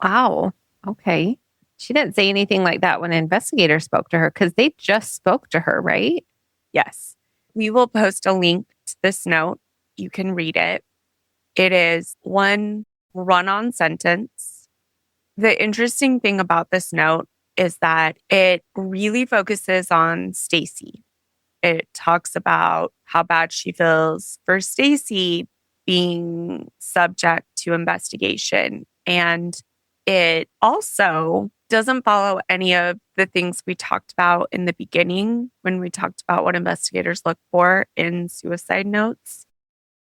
Wow. Okay. She didn't say anything like that when investigators spoke to her because they just spoke to her, right? Yes. We will post a link to this note. You can read it. It is one run on sentence. The interesting thing about this note is that it really focuses on Stacey. It talks about how bad she feels for Stacey being subject to investigation. And it also doesn't follow any of the things we talked about in the beginning when we talked about what investigators look for in suicide notes.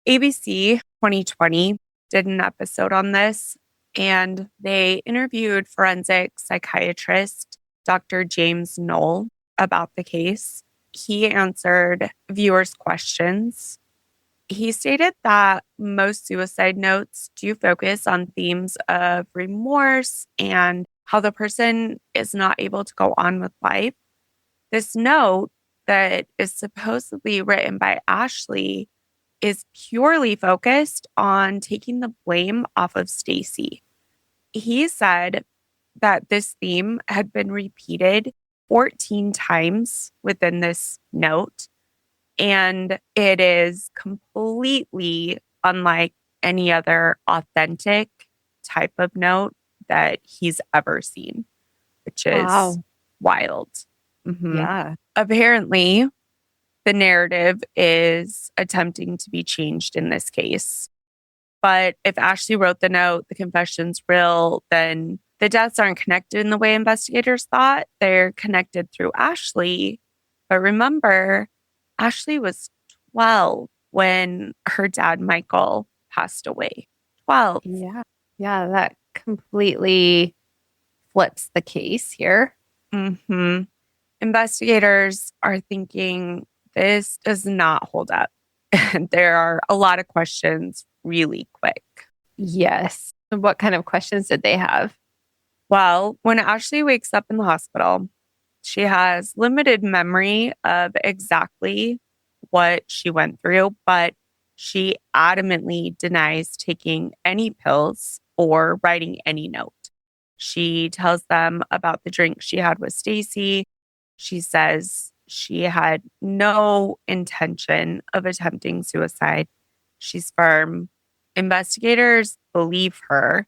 ABC 2020 did an episode on this, and they interviewed forensic psychiatrist Dr. James Knoll about the case. He answered viewers' questions. He stated that most suicide notes do focus on themes of remorse and how the person is not able to go on with life. This note that is supposedly written by Ashley is purely focused on taking the blame off of Stacey. He said that this theme had been repeated 14 times within this note, and it is completely unlike any other authentic type of note that he's ever seen, which is Wow. wild. Mhm. Yeah. Apparently, the narrative is attempting to be changed in this case. But if Ashley wrote the note, the confession's real, then the deaths aren't connected in the way investigators thought. They're connected through Ashley. But remember, Ashley was 12 when her dad, Michael, passed away. 12. Yeah. Yeah. That completely flips the case here. Hmm. Investigators are thinking this does not hold up. There are a lot of questions really quick. Yes. What kind of questions did they have? Well, when Ashley wakes up in the hospital, she has limited memory of exactly what she went through, but she adamantly denies taking any pills or writing any note. She tells them about the drink she had with Stacey. She says she had no intention of attempting suicide. She's firm. Investigators believe her.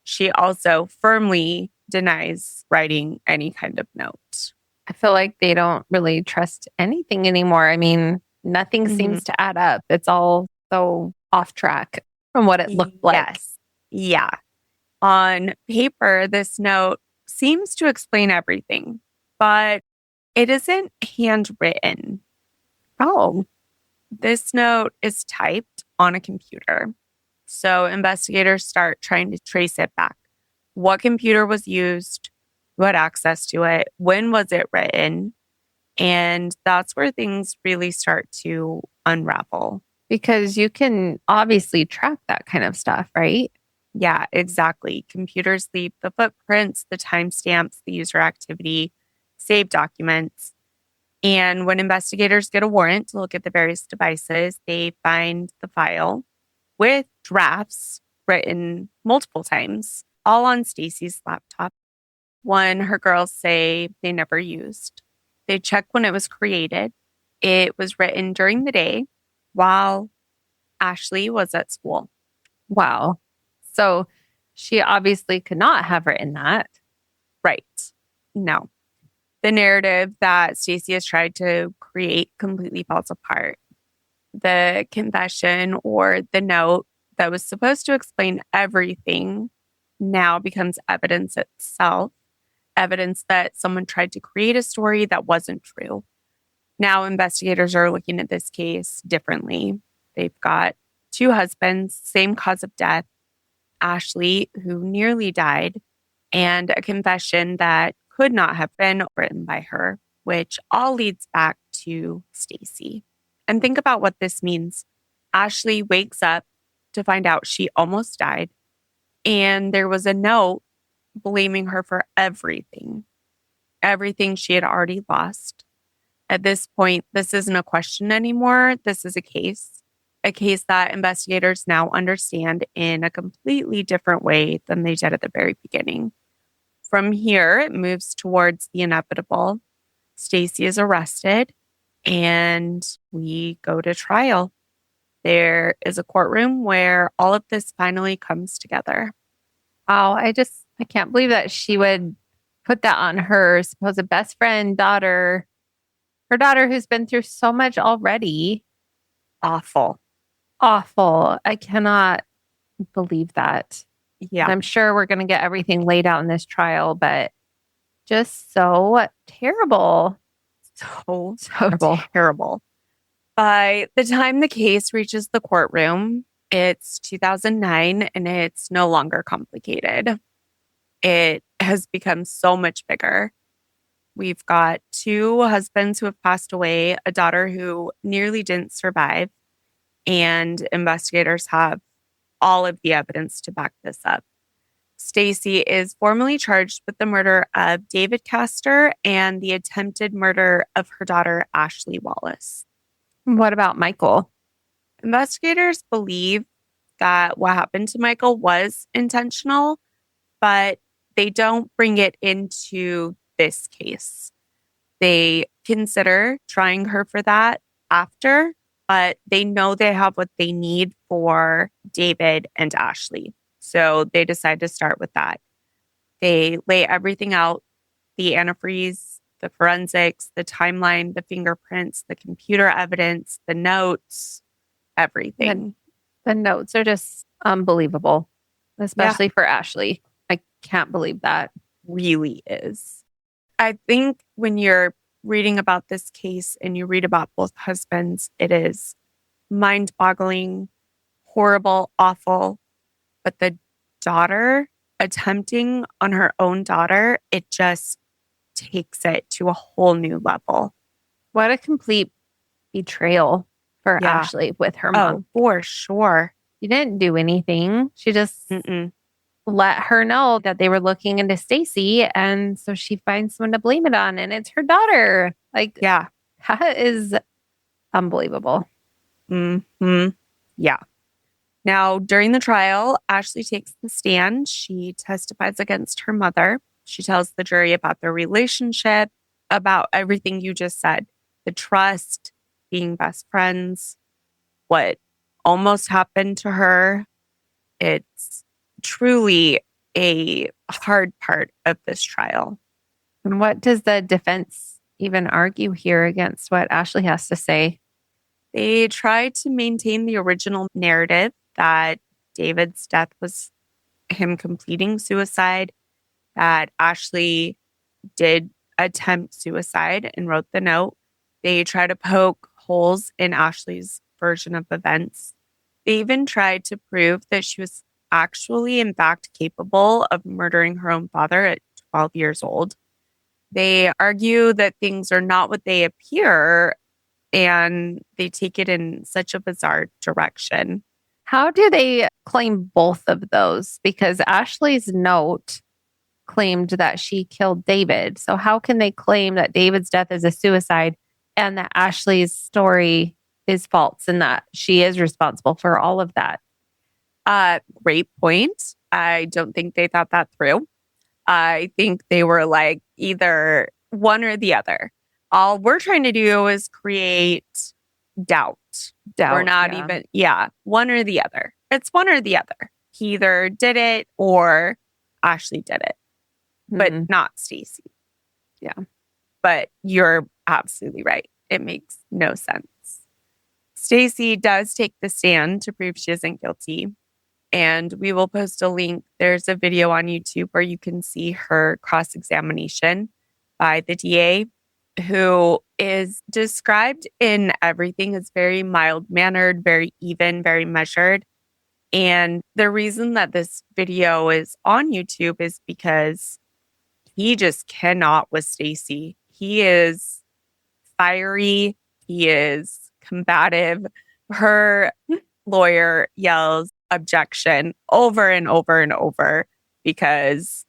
She also firmly denies writing any kind of note. I feel like they don't really trust anything anymore. I mean, nothing Mhm. seems to add up. It's all so off track from what it looked like. Yes. Yeah. On paper, this note seems to explain everything, but it isn't handwritten. Oh, This note is typed on a computer. So investigators start trying to trace it back. What computer was used? Who had access to it? When was it written? And that's where things really start to unravel. because you can obviously track that kind of stuff, right? Yeah, exactly. Computers leave the footprints, the timestamps, the user activity, save documents. And when investigators get a warrant to look at the various devices, they find the file with drafts written multiple times, all on Stacey's laptop. One her girls say they never used. They check when it was created. It was written during the day while Ashley was at school. Wow. So she obviously could not have written that. Right. No. The narrative that Stacey has tried to create completely falls apart. The confession or the note that was supposed to explain everything now becomes evidence itself, evidence that someone tried to create a story that wasn't true. Now, investigators are looking at this case differently. They've got two husbands, same cause of death, Ashley, who nearly died, and a confession that could not have been written by her, which all leads back to Stacey. And think about what this means. Ashley wakes up to find out she almost died, and there was a note blaming her for everything she had already lost. At this point, this isn't a question anymore. This is a case that investigators now understand in a completely different way than they did at the very beginning. From here, it moves towards the inevitable. Stacey is arrested and we go to trial. There is a courtroom where all of this finally comes together. Wow. I can't believe that she would put that on her supposed best friend, daughter, her daughter who's been through so much already. Awful. Awful. I cannot believe that. Yeah. And I'm sure we're going to get everything laid out in this trial, but just so terrible. So Terrible. terrible. By the time the case reaches the courtroom, it's 2009 and it's no longer complicated. It has become so much bigger. We've got two husbands who have passed away, a daughter who nearly didn't survive, and investigators have all of the evidence to back this up. Stacey is formally charged with the murder of David Castor and the attempted murder of her daughter, Ashley Wallace. What about Michael? Investigators believe that what happened to Michael was intentional, but they don't bring it into this case. They consider trying her for that after, but they know they have what they need for David and Ashley. So they decide to start with that. They lay everything out, the antifreeze, the forensics, the timeline, the fingerprints, the computer evidence, the notes, everything. The notes are just unbelievable, especially for Ashley. I can't believe that. Really is. I think when you're reading about this case and you read about both husbands, it is mind-boggling, horrible, awful. But the daughter, attempting on her own daughter, it just takes it to a whole new level. What a complete betrayal for Ashley with her mom. Oh, for sure. She didn't do anything. She just let her know that they were looking into Stacey. And so she finds someone to blame it on. And it's her daughter. Like, yeah, that is unbelievable. Yeah. Now, during the trial, Ashley takes the stand. She testifies against her mother. She tells the jury about their relationship, about everything you just said, the trust, being best friends, what almost happened to her. It's truly a hard part of this trial. And what does the defense even argue here against what Ashley has to say? They try to maintain the original narrative that David's death was him completing suicide, that Ashley did attempt suicide and wrote the note. They try to poke holes in Ashley's version of events. They even tried to prove that she was actually, in fact, capable of murdering her own father at 12 years old. They argue that things are not what they appear, and they take it in such a bizarre direction. How do they claim both of those? Because Ashley's note claimed that she killed David. So how can they claim that David's death is a suicide and that Ashley's story is false and that she is responsible for all of that? Great point. I don't think they thought that through. I think they were like either one or the other. All we're trying to do is create doubt Doubt. We're not even, one or the other. It's one or the other. He either did it or Ashley did it, but not Stacey. Yeah. But you're absolutely right. It makes no sense. Stacey does take the stand to prove she isn't guilty. And we will post a link. There's a video on YouTube where you can see her cross-examination by the DA, who is described in everything as very mild-mannered, very even, very measured. And the reason that this video is on YouTube is because he just cannot with Stacey. He is fiery. He is combative. Her lawyer yells objection over and over and over because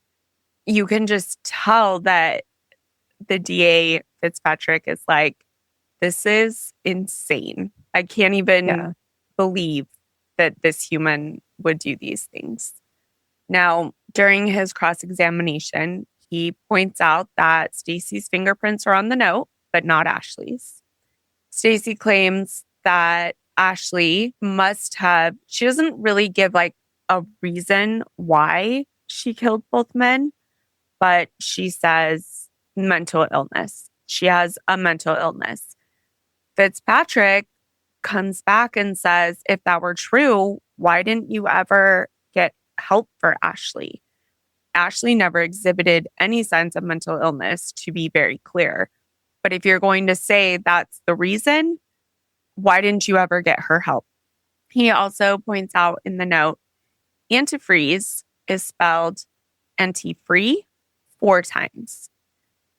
you can just tell that the DA Fitzpatrick is like, this is insane. I can't even believe that this human would do these things. Now, during his cross-examination, he points out that Stacey's fingerprints are on the note, but not Ashley's. Stacey claims that Ashley she doesn't really give like a reason why she killed both men, but she says mental illness. She has a mental illness. Fitzpatrick comes back and says, if that were true, why didn't you ever get help for Ashley? Ashley never exhibited any signs of mental illness, to be very clear. But if you're going to say that's the reason, why didn't you ever get her help? He also points out in the note, antifreeze is spelled anti-free 4 times.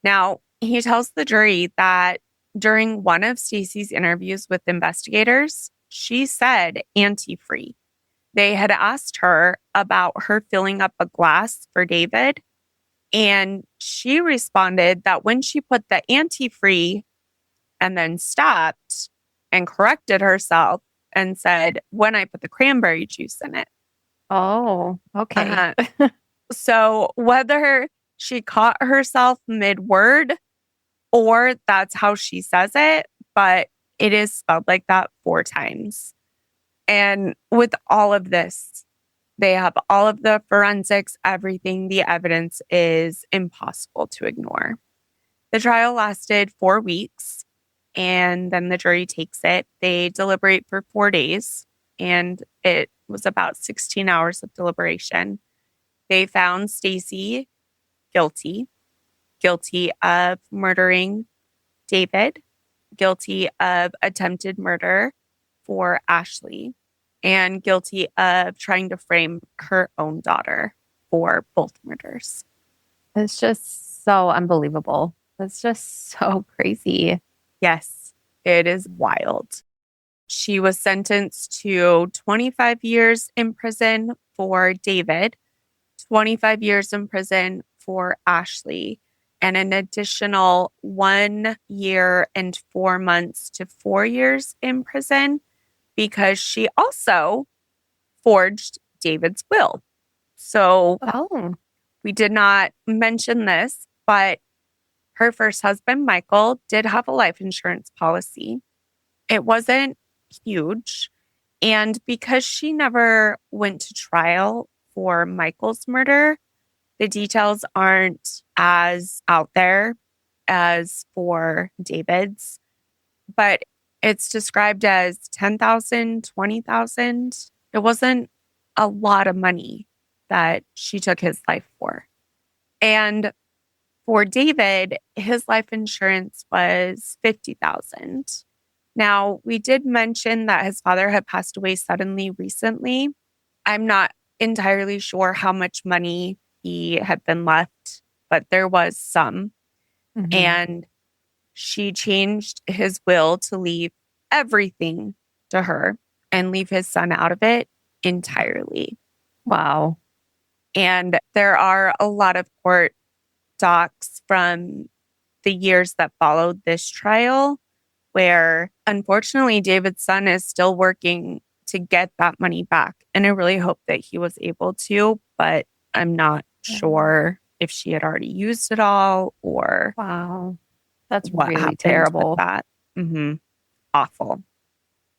Now, he tells the jury that during one of Stacey's interviews with investigators, she said anti-free. They had asked her about her filling up a glass for David, and she responded that when she put the anti-free and then stopped and corrected herself and said, when I put the cranberry juice in it. Oh, okay. So whether she caught herself mid-word or that's how she says it, but it is spelled like that 4 times. And with all of this, they have all of the forensics, everything. The evidence is impossible to ignore. The trial lasted 4 weeks, and then the jury takes it. They deliberate for 4 days, and it was about 16 hours of deliberation. They found Stacey guilty of murdering David, guilty of attempted murder for Ashley, and guilty of trying to frame her own daughter for both murders. It's just so unbelievable. It's just so crazy. Yes, it is wild. She was sentenced to 25 years in prison for David, 25 years in prison for Ashley, and an additional 1 year and 4 months to 4 years in prison because she also forged David's will. So we did not mention this, but her first husband, Michael, did have a life insurance policy. It wasn't huge. And because she never went to trial for Michael's murder, the details aren't as out there as for David's. But it's described as 10,000, 20,000. It wasn't a lot of money that she took his life for. And for David, his life insurance was 50,000. Now, we did mention that his father had passed away suddenly recently. I'm not entirely sure how much money he had been left, but there was some. Mm-hmm. And she changed his will to leave everything to her and leave his son out of it entirely. Wow. And there are a lot of court docs from the years that followed this trial where, unfortunately, David's son is still working to get that money back. And I really hope that he was able to, but I'm not sure if she had already used it all or wow. That's what really happened terrible. with that. Mm-hmm. Awful.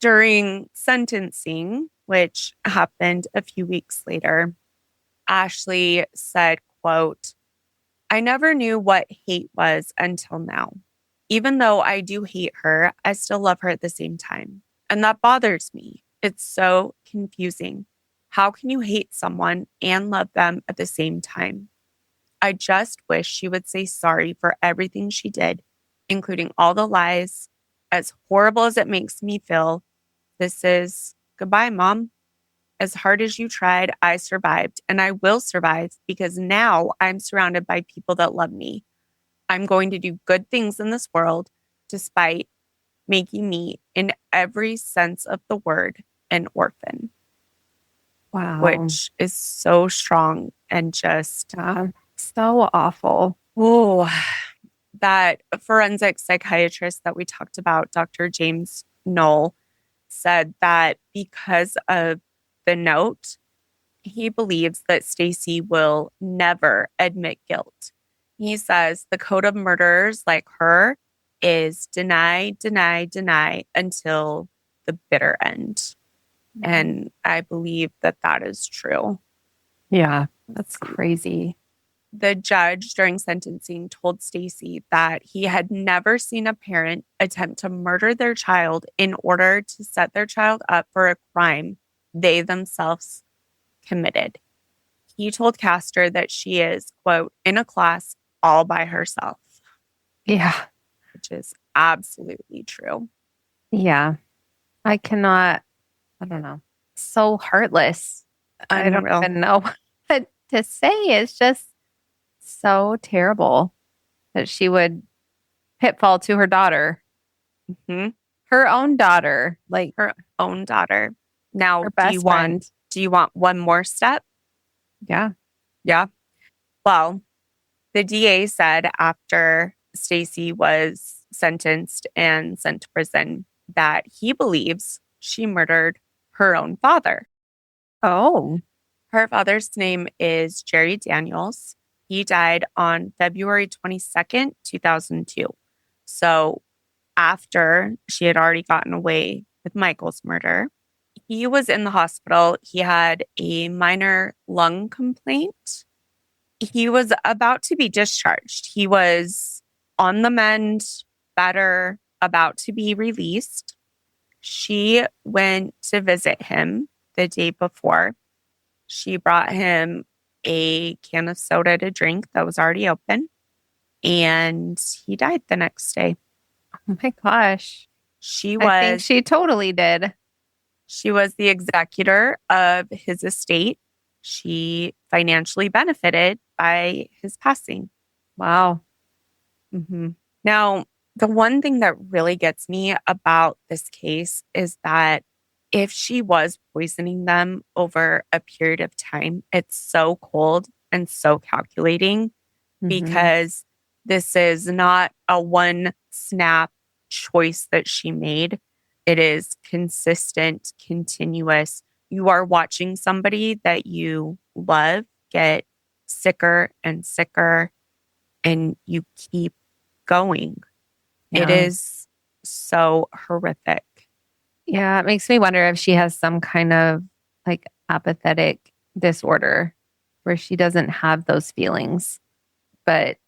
During sentencing, which happened a few weeks later, Ashley said, quote, "I never knew what hate was until now. Even though I do hate her, I still love her at the same time. And that bothers me. It's so confusing. How can you hate someone and love them at the same time? I just wish she would say sorry for everything she did, including all the lies. As horrible as it makes me feel, this is goodbye, Mom. As hard as you tried, I survived, and I will survive because now I'm surrounded by people that love me. I'm going to do good things in this world despite making me, in every sense of the word, an orphan," Wow. which is so strong and just, So awful. oh, that forensic psychiatrist that we talked about, Dr. James Knoll, said that because of the note, he believes that Stacey will never admit guilt. He says the code of murderers like her is deny, deny, deny until the bitter end. And I believe that that is true. Yeah, that's crazy. The judge during sentencing told Stacey that he had never seen a parent attempt to murder their child in order to set their child up for a crime they themselves committed. He told Castor that she is, quote, in a class all by herself, Yeah. which is absolutely true. Yeah. I cannot, I don't know. So heartless. I don't Unreal. even know what to say. It's just so terrible that she would pitfall to her daughter, Hmm. her own daughter, like Her own daughter. Now, her best friend. do you want one more step? Yeah. Yeah. Well, the DA said after Stacey was sentenced and sent to prison that he believes she murdered her own father. Oh, Her father's name is Jerry Daniels. He died on February 22nd, 2002. So after she had already gotten away with Michael's murder, he was in the hospital. He had a minor lung complaint. He was about to be discharged. He was on the mend, better, about to be released. She went to visit him the day before. She brought him a can of soda to drink that was already open, and he died the next day. oh my gosh. She I think was she totally did. she was the executor of his estate. She financially benefited by his passing. Wow. Hmm. Now, the one thing that really gets me about this case is that if she was poisoning them over a period of time, it's so cold and so calculating Mhm. because this is not a one snap choice that she made. It is consistent, continuous. You are watching somebody that you love get sicker and sicker, and you keep going. It Yeah. is so horrific. Yeah. It makes me wonder if she has some kind of like apathetic disorder where she doesn't have those feelings. But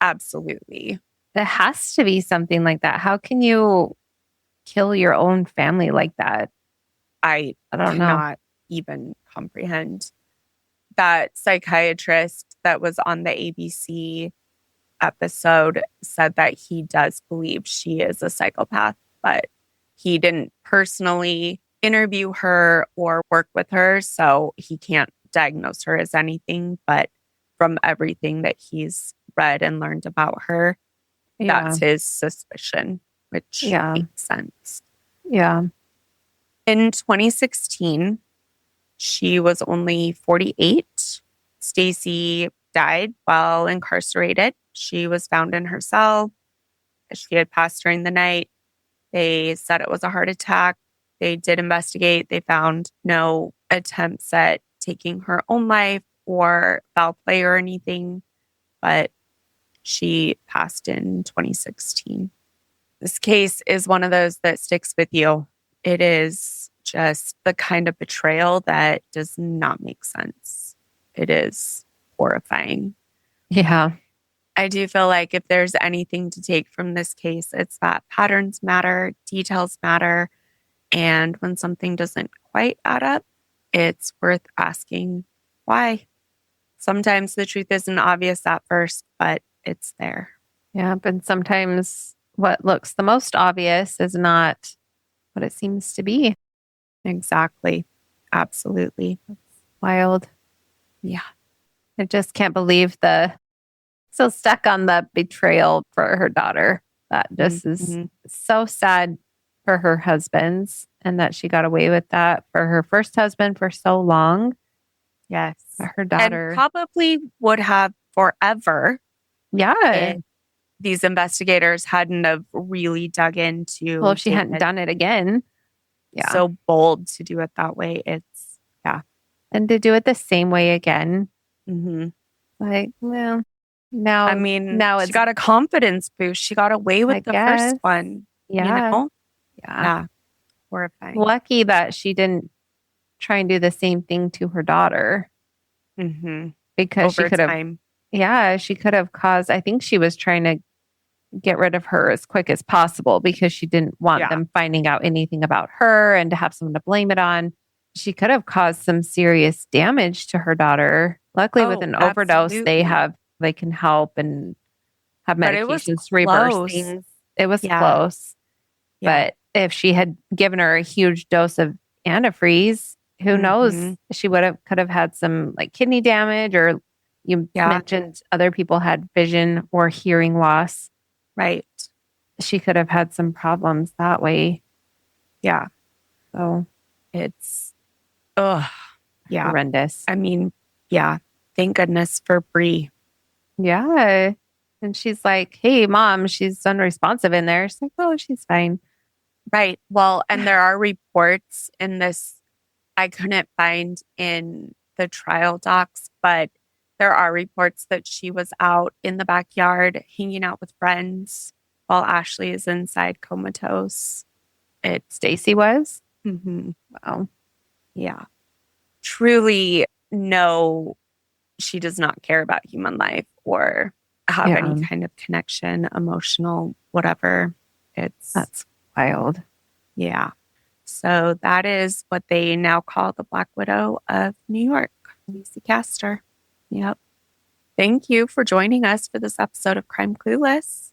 Absolutely. it has to be something like that. How can you kill your own family like that? I I don't know. cannot even comprehend. That psychiatrist that was on the ABC episode said that he does believe she is a psychopath, but he didn't personally interview her or work with her, so he can't diagnose her as anything. But from everything that he's read and learned about her, Yeah. that's his suspicion, which Yeah. makes sense. Yeah. In 2016, she was only 48. Stacey died while incarcerated. She was found in her cell. She had passed during the night. They said it was a heart attack. They did investigate. They found no attempts at taking her own life or foul play or anything, but she passed in 2016. This case is one of those that sticks with you. It is just the kind of betrayal that does not make sense. It is horrifying. Yeah. I do feel like if there's anything to take from this case, it's that patterns matter, details matter. And when something doesn't quite add up, it's worth asking why. Sometimes the truth isn't obvious at first, but it's there. Yeah. But sometimes what looks the most obvious is not what it seems to be. Exactly. Absolutely. Wild. Yeah. I just can't believe so stuck on the betrayal for her daughter. That just is so sad for her husbands and that she got away with that for her first husband for so long. Yes. Her daughter. And probably would have forever. Yeah. If these investigators hadn't have really dug into. Well, if she hadn't done it again. Yeah. So bold to do it that way. It's, yeah. And to do it the same way again. Mm-hmm. Like, well, now. I mean, now she got a confidence boost. She got away with the first one. Yeah. You know? Yeah. Horrifying. Lucky that she didn't try and do the same thing to her daughter. Mm-hmm. Because she could have, she could have caused, I think she was trying to get rid of her as quick as possible because she didn't want them finding out anything about her and to have someone to blame it on. She could have caused some serious damage to her daughter. Luckily, with an overdose, they can help and have medications reverse things. It was close. Yeah. But if she had given her a huge dose of antifreeze, who knows? She could have had some like kidney damage, or you mentioned other people had vision or hearing loss. Right. She could have had some problems that way. Yeah. So it's horrendous. I mean, thank goodness for Bree. Yeah. And she's like, hey, Mom, she's unresponsive in there. She's like, oh, she's fine. Right. Well, and there are reports in this I couldn't find in the trial docs, but there are reports that she was out in the backyard hanging out with friends while Ashley is inside comatose. Stacey was? Mm-hmm. Wow. Yeah. Truly, no, she does not care about human life or have any kind of connection, emotional, whatever. That's wild. Yeah. So that is what they now call the Black Widow of New York, Stacey Castor. Yep. Thank you for joining us for this episode of Crime Clueless.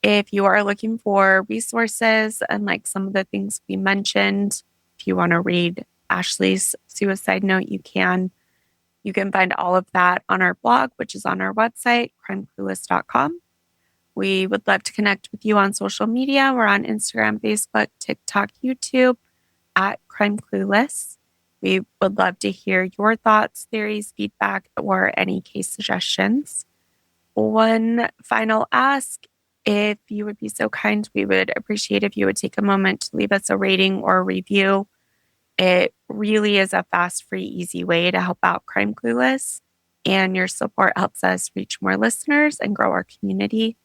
If you are looking for resources and like some of the things we mentioned, if you want to read Ashley's suicide note, you can. You can find all of that on our blog, which is on our website, crimeclueless.com. We would love to connect with you on social media. We're on Instagram, Facebook, TikTok, YouTube at Crime Clueless. We would love to hear your thoughts, theories, feedback, or any case suggestions. One final ask, if you would be so kind, we would appreciate if you would take a moment to leave us a rating or a review. It really is a fast, free, easy way to help out Crime Clueless, and your support helps us reach more listeners and grow our community.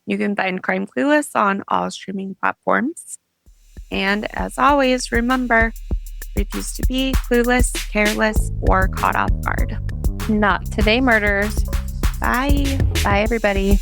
You can find Crime Clueless on all streaming platforms. And as always, remember, refuse to be clueless, careless, or caught off guard. Not today, murders. Bye. Bye, everybody.